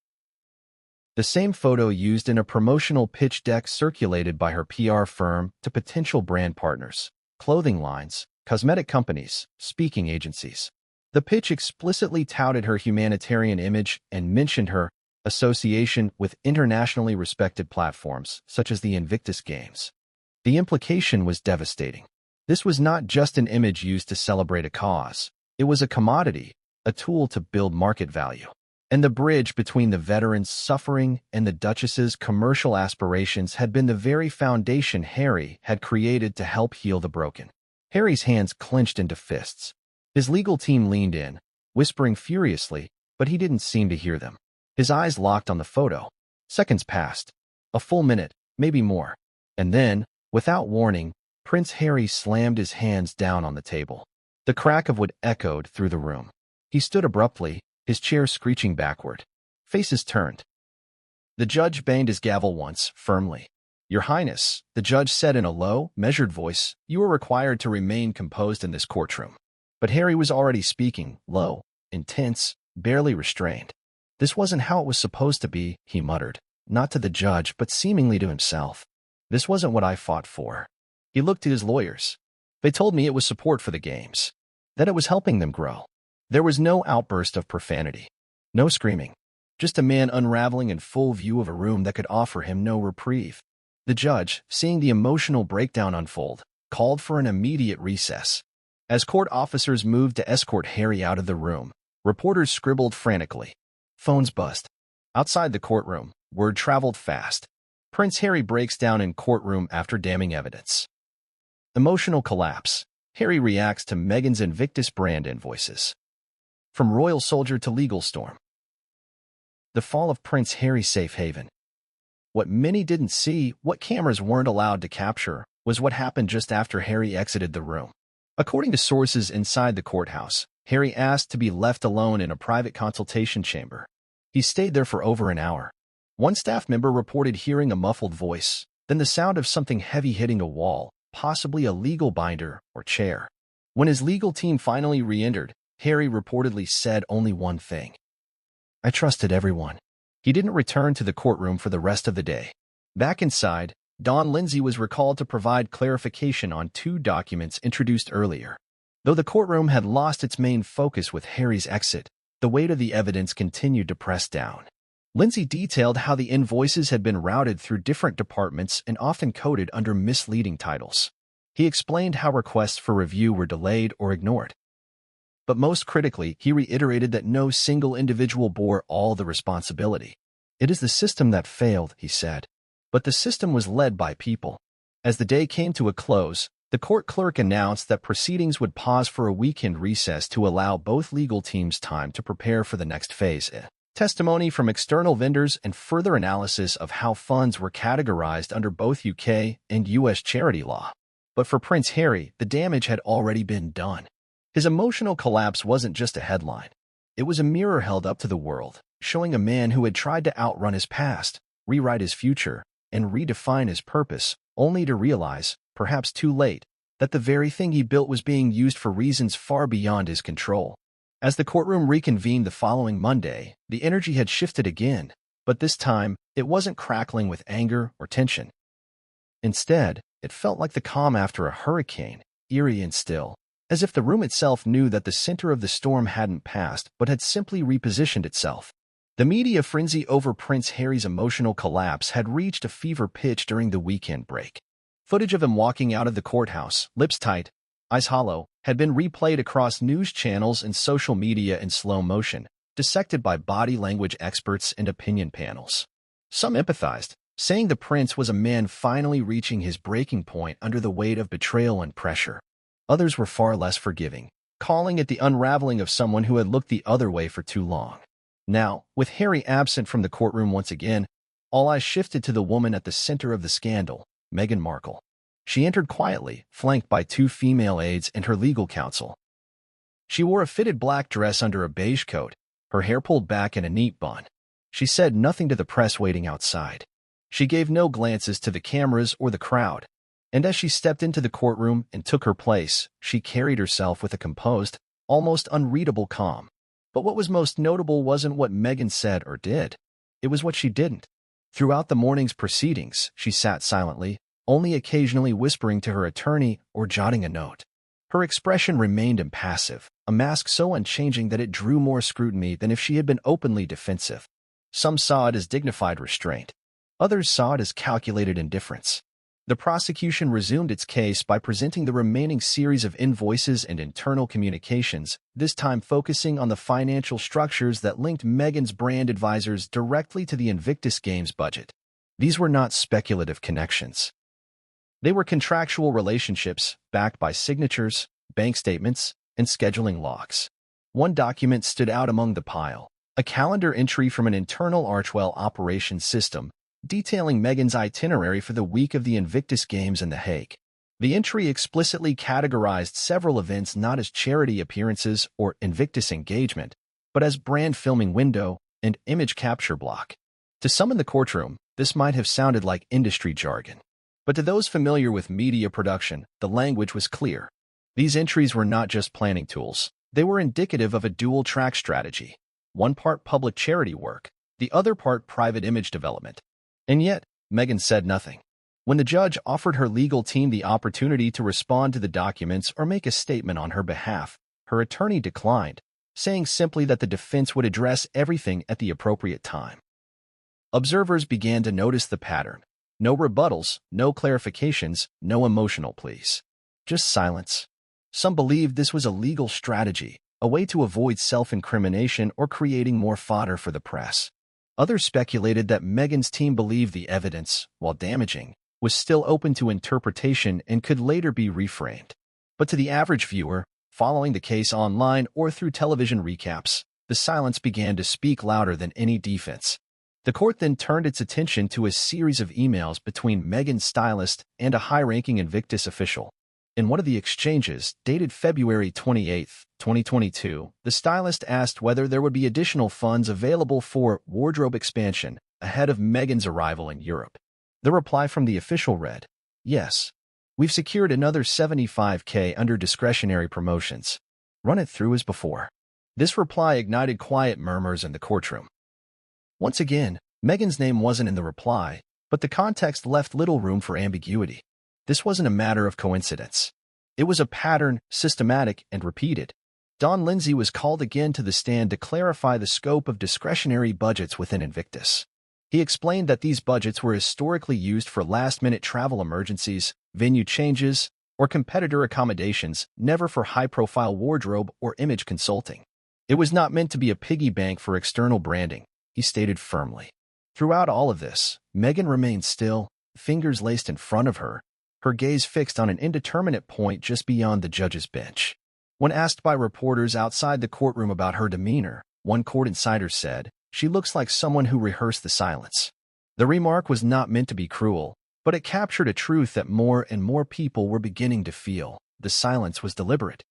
the same photo used in a promotional pitch deck circulated by her PR firm to potential brand partners, clothing lines, cosmetic companies, speaking agencies. The pitch explicitly touted her humanitarian image and mentioned her association with internationally respected platforms such as the Invictus Games. The implication was devastating. This was not just an image used to celebrate a cause. It was a commodity, a tool to build market value. And the bridge between the veterans' suffering and the Duchess's commercial aspirations had been the very foundation Harry had created to help heal the broken. Harry's hands clenched into fists. His legal team leaned in, whispering furiously, but he didn't seem to hear them. His eyes locked on the photo. Seconds passed. A full minute, maybe more. And then, without warning, Prince Harry slammed his hands down on the table. The crack of wood echoed through the room. He stood abruptly, his chair screeching backward. Faces turned. The judge banged his gavel once, firmly. "Your Highness," the judge said in a low, measured voice, "you are required to remain composed in this courtroom." But Harry was already speaking, low, intense, barely restrained. "This wasn't how it was supposed to be," he muttered, not to the judge, but seemingly to himself. "This wasn't what I fought for." He looked to his lawyers. "They told me it was support for the games, that it was helping them grow." There was no outburst of profanity, no screaming, just a man unraveling in full view of a room that could offer him no reprieve. The judge, seeing the emotional breakdown unfold, called for an immediate recess. As court officers moved to escort Harry out of the room, reporters scribbled frantically. Phones buzzed. Outside the courtroom, word traveled fast. Prince Harry breaks down in courtroom after damning evidence. Emotional collapse. Harry reacts to Meghan's Invictus brand invoices. From royal soldier to legal storm. The fall of Prince Harry's safe haven. What many didn't see, what cameras weren't allowed to capture, was what happened just after Harry exited the room. According to sources inside the courthouse, Harry asked to be left alone in a private consultation chamber. He stayed there for over an hour. One staff member reported hearing a muffled voice, then the sound of something heavy hitting a wall, possibly a legal binder or chair. When his legal team finally re-entered, Harry reportedly said only one thing: "I trusted everyone." He didn't return to the courtroom for the rest of the day. Back inside, Don Lindsay was recalled to provide clarification on 2 documents introduced earlier. Though the courtroom had lost its main focus with Harry's exit, the weight of the evidence continued to press down. Lindsay detailed how the invoices had been routed through different departments and often coded under misleading titles. He explained how requests for review were delayed or ignored. But most critically, he reiterated that no single individual bore all the responsibility. "It is the system that failed," he said. But the system was led by people. As the day came to a close, the court clerk announced that proceedings would pause for a weekend recess to allow both legal teams time to prepare for the next phase. Testimony from external vendors and further analysis of how funds were categorized under both UK and US charity law. But for Prince Harry, the damage had already been done. His emotional collapse wasn't just a headline. It was a mirror held up to the world, showing a man who had tried to outrun his past, rewrite his future, and redefine his purpose, only to realize, perhaps too late, that the very thing he built was being used for reasons far beyond his control. As the courtroom reconvened the following Monday, the energy had shifted again, but this time, it wasn't crackling with anger or tension. Instead, it felt like the calm after a hurricane, eerie and still, as if the room itself knew that the center of the storm hadn't passed but had simply repositioned itself. The media frenzy over Prince Harry's emotional collapse had reached a fever pitch during the weekend break. Footage of him walking out of the courthouse, lips tight, eyes hollow, had been replayed across news channels and social media in slow motion, dissected by body language experts and opinion panels. Some empathized, saying the prince was a man finally reaching his breaking point under the weight of betrayal and pressure. Others were far less forgiving, calling it the unraveling of someone who had looked the other way for too long. Now, with Harry absent from the courtroom once again, all eyes shifted to the woman at the center of the scandal, Meghan Markle. She entered quietly, flanked by 2 female aides and her legal counsel. She wore a fitted black dress under a beige coat, her hair pulled back in a neat bun. She said nothing to the press waiting outside. She gave no glances to the cameras or the crowd. And as she stepped into the courtroom and took her place, she carried herself with a composed, almost unreadable calm. But what was most notable wasn't what Meghan said or did. It was what she didn't. Throughout the morning's proceedings, she sat silently, only occasionally whispering to her attorney or jotting a note. Her expression remained impassive, a mask so unchanging that it drew more scrutiny than if she had been openly defensive. Some saw it as dignified restraint. Others saw it as calculated indifference. The prosecution resumed its case by presenting the remaining series of invoices and internal communications, this time focusing on the financial structures that linked Meghan's brand advisors directly to the Invictus Games budget. These were not speculative connections. They were contractual relationships backed by signatures, bank statements, and scheduling logs. One document stood out among the pile, a calendar entry from an internal Archwell operations system, detailing Meghan's itinerary for the week of the Invictus Games in The Hague. The entry explicitly categorized several events not as charity appearances or Invictus engagement, but as brand filming window, and image capture block. To some in the courtroom, this might have sounded like industry jargon. But to those familiar with media production, the language was clear. These entries were not just planning tools. They were indicative of a dual-track strategy. One part public charity work, the other part private image development. And yet, Meghan said nothing. When the judge offered her legal team the opportunity to respond to the documents or make a statement on her behalf, her attorney declined, saying simply that the defense would address everything at the appropriate time. Observers began to notice the pattern. No rebuttals, no clarifications, no emotional pleas. Just silence. Some believed this was a legal strategy, a way to avoid self-incrimination or creating more fodder for the press. Others speculated that Meghan's team believed the evidence, while damaging, was still open to interpretation and could later be reframed. But to the average viewer, following the case online or through television recaps, the silence began to speak louder than any defense. The court then turned its attention to a series of emails between Meghan's stylist and a high-ranking Invictus official. In one of the exchanges, dated February 28, 2022, the stylist asked whether there would be additional funds available for wardrobe expansion ahead of Meghan's arrival in Europe. The reply from the official read, "Yes. We've secured another $75K under discretionary promotions. Run it through as before." This reply ignited quiet murmurs in the courtroom. Once again, Meghan's name wasn't in the reply, but the context left little room for ambiguity. This wasn't a matter of coincidence. It was a pattern, systematic and repeated. Don Lindsay was called again to the stand to clarify the scope of discretionary budgets within Invictus. He explained that these budgets were historically used for last-minute travel emergencies, venue changes, or competitor accommodations, never for high-profile wardrobe or image consulting. It was not meant to be a piggy bank for external branding, he stated firmly. Throughout all of this, Meghan remained still, fingers laced in front of her, her gaze fixed on an indeterminate point just beyond the judge's bench. When asked by reporters outside the courtroom about her demeanor, one court insider said, "She looks like someone who rehearsed the silence." The remark was not meant to be cruel, but it captured a truth that more and more people were beginning to feel. The silence was deliberate.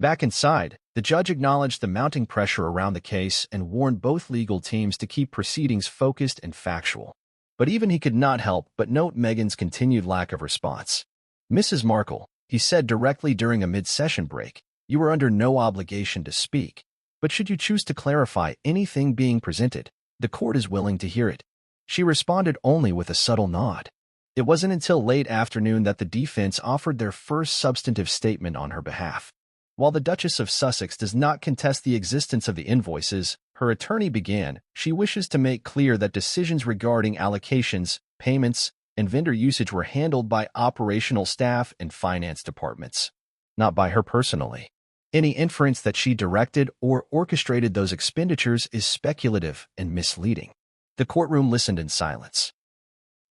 Back inside, the judge acknowledged the mounting pressure around the case and warned both legal teams to keep proceedings focused and factual. But even he could not help but note Meghan's continued lack of response. "Mrs. Markle," he said directly during a mid-session break, "you are under no obligation to speak. But should you choose to clarify anything being presented, the court is willing to hear it." She responded only with a subtle nod. It wasn't until late afternoon that the defense offered their first substantive statement on her behalf. While the Duchess of Sussex does not contest the existence of the invoices, her attorney began, she wishes to make clear that decisions regarding allocations, payments, and vendor usage were handled by operational staff and finance departments, not by her personally. Any inference that she directed or orchestrated those expenditures is speculative and misleading. The courtroom listened in silence.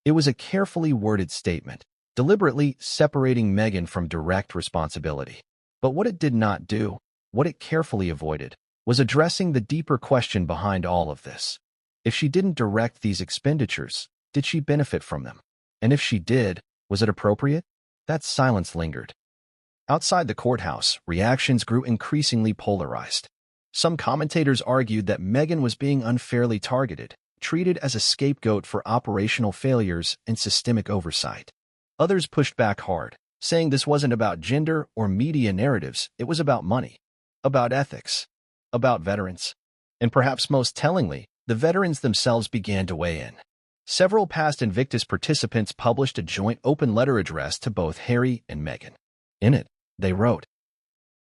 It was a carefully worded statement, deliberately separating Meghan from direct responsibility. But what it did not do, what it carefully avoided, was addressing the deeper question behind all of this. If she didn't direct these expenditures, did she benefit from them? And if she did, was it appropriate? That silence lingered. Outside the courthouse, reactions grew increasingly polarized. Some commentators argued that Meghan was being unfairly targeted, treated as a scapegoat for operational failures and systemic oversight. Others pushed back hard, saying this wasn't about gender or media narratives, it was about money, about ethics, about veterans. And perhaps most tellingly, the veterans themselves began to weigh in. Several past Invictus participants published a joint open letter addressed to both Harry and Meghan. In it, they wrote,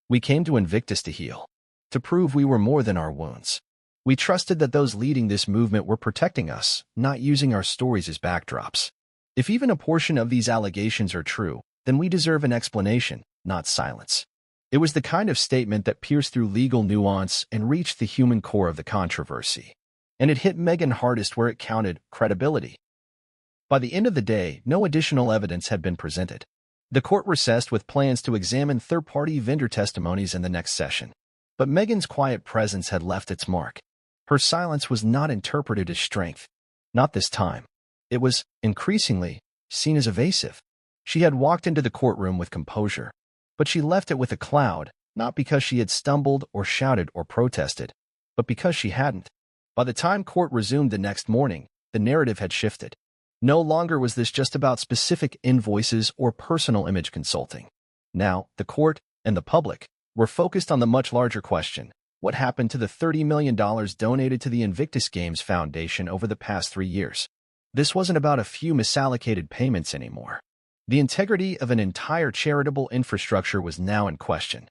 "We came to Invictus to heal, to prove we were more than our wounds. We trusted that those leading this movement were protecting us, not using our stories as backdrops. If even a portion of these allegations are true, then we deserve an explanation, not silence." It was the kind of statement that pierced through legal nuance and reached the human core of the controversy. And it hit Meghan hardest where it counted: credibility. By the end of the day, no additional evidence had been presented. The court recessed with plans to examine third-party vendor testimonies in the next session. But Meghan's quiet presence had left its mark. Her silence was not interpreted as strength. Not this time. It was, increasingly, seen as evasive. She had walked into the courtroom with composure, but she left it with a cloud, not because she had stumbled or shouted or protested, but because she hadn't. By the time court resumed the next morning, the narrative had shifted. No longer was this just about specific invoices or personal image consulting. Now, the court and the public were focused on the much larger question: what happened to the $30 million donated to the Invictus Games Foundation over the past 3 years? This wasn't about a few misallocated payments anymore. The integrity of an entire charitable infrastructure was now in question.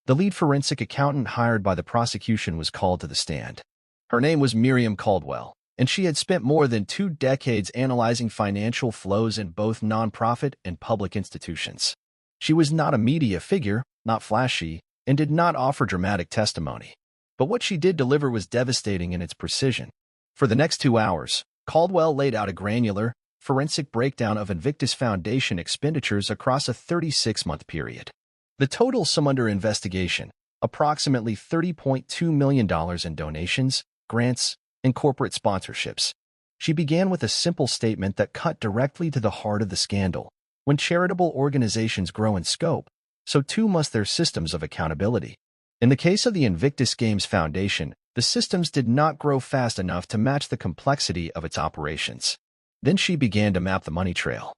The lead forensic accountant hired by the prosecution was called to the stand. Her name was Miriam Caldwell, and she had spent more than 2 decades analyzing financial flows in both nonprofit and public institutions. She was not a media figure, not flashy, and did not offer dramatic testimony. But what she did deliver was devastating in its precision. For the next 2 hours, Caldwell laid out a granular, forensic breakdown of Invictus Foundation expenditures across a 36-month period. The total sum under investigation, approximately $30.2 million in donations, grants, and corporate sponsorships. She began with a simple statement that cut directly to the heart of the scandal. When charitable organizations grow in scope, so too must their systems of accountability. In the case of the Invictus Games Foundation, the systems did not grow fast enough to match the complexity of its operations. Then she began to map the money trail.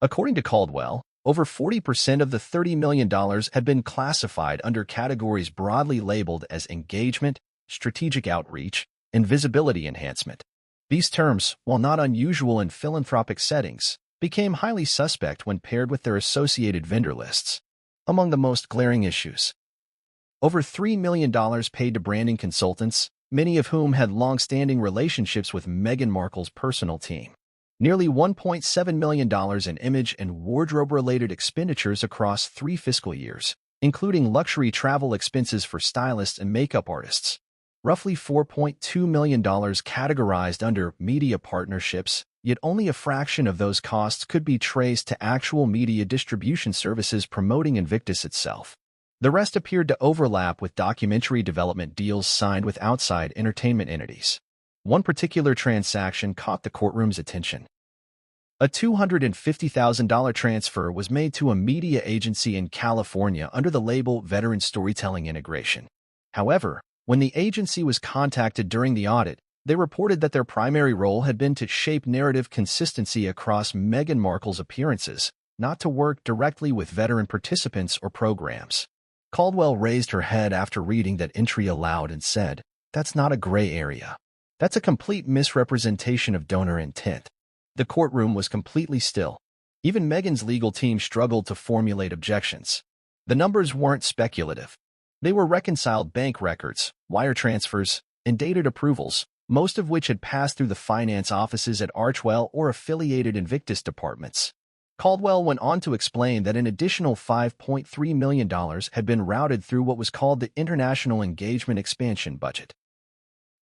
According to Caldwell, over 40% of the $30 million had been classified under categories broadly labeled as engagement, strategic outreach, and visibility enhancement. These terms, while not unusual in philanthropic settings, became highly suspect when paired with their associated vendor lists. Among the most glaring issues: over $3 million paid to branding consultants, many of whom had long-standing relationships with Meghan Markle's personal team. Nearly $1.7 million in image and wardrobe-related expenditures across 3 fiscal years, including luxury travel expenses for stylists and makeup artists. Roughly $4.2 million categorized under media partnerships, yet only a fraction of those costs could be traced to actual media distribution services promoting Invictus itself. The rest appeared to overlap with documentary development deals signed with outside entertainment entities. One particular transaction caught the courtroom's attention. A $250,000 transfer was made to a media agency in California under the label Veteran Storytelling Integration. However, when the agency was contacted during the audit, they reported that their primary role had been to shape narrative consistency across Meghan Markle's appearances, not to work directly with veteran participants or programs. Caldwell raised her head after reading that entry aloud and said, "That's not a gray area. That's a complete misrepresentation of donor intent." The courtroom was completely still. Even Meghan's legal team struggled to formulate objections. The numbers weren't speculative. They were reconciled bank records, wire transfers, and dated approvals, most of which had passed through the finance offices at Archwell or affiliated Invictus departments. Caldwell went on to explain that an additional $5.3 million had been routed through what was called the International Engagement Expansion Budget.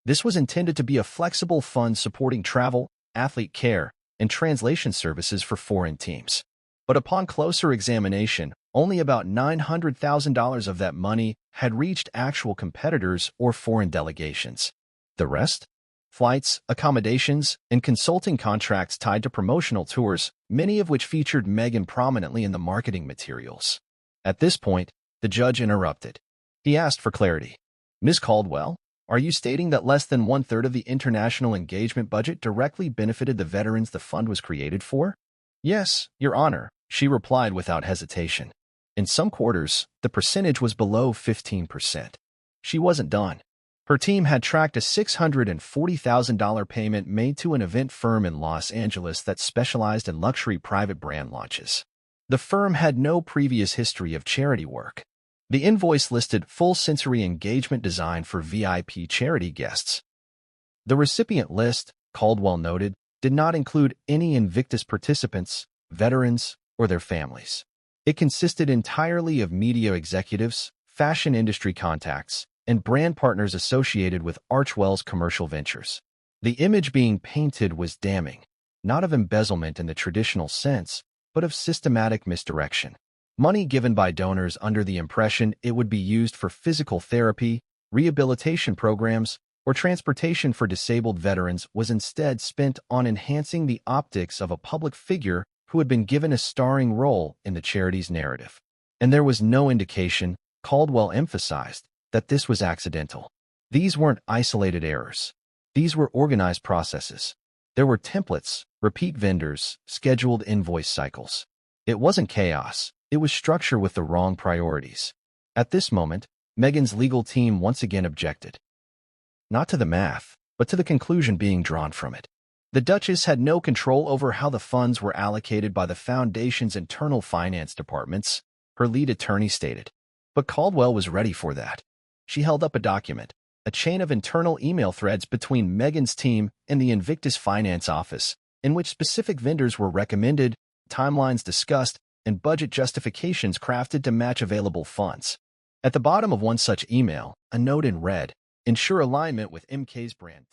This was intended to be a flexible fund supporting travel, athlete care, and translation services for foreign teams. But upon closer examination, only about $900,000 of that money had reached actual competitors or foreign delegations. The rest? Flights, accommodations, and consulting contracts tied to promotional tours, many of which featured Meghan prominently in the marketing materials. At this point, the judge interrupted. He asked for clarity. "Ms. Caldwell, are you stating that less than 1/3 of the international engagement budget directly benefited the veterans the fund was created for?" "Yes, Your Honor," she replied without hesitation. In some quarters, the percentage was below 15%. She wasn't done. Her team had tracked a $640,000 payment made to an event firm in Los Angeles that specialized in luxury private brand launches. The firm had no previous history of charity work. The invoice listed full sensory engagement design for VIP charity guests. The recipient list, Caldwell noted, did not include any Invictus participants, veterans, or their families. It consisted entirely of media executives, fashion industry contacts, and brand partners associated with Archwell's commercial ventures. The image being painted was damning, not of embezzlement in the traditional sense, but of systematic misdirection. Money given by donors under the impression it would be used for physical therapy, rehabilitation programs, or transportation for disabled veterans was instead spent on enhancing the optics of a public figure who had been given a starring role in the charity's narrative. And there was no indication, Caldwell emphasized, that this was accidental. These weren't isolated errors. These were organized processes. There were templates, repeat vendors, scheduled invoice cycles. It wasn't chaos. It was structure with the wrong priorities. At this moment, Megan's legal team once again objected. Not to the math, but to the conclusion being drawn from it. The Duchess had no control over how the funds were allocated by the Foundation's internal finance departments, her lead attorney stated. But Caldwell was ready for that. She held up a document, a chain of internal email threads between Megan's team and the Invictus Finance Office, in which specific vendors were recommended, timelines discussed, and budget justifications crafted to match available funds. At the bottom of one such email, a note in red, ensure alignment with MK's brand.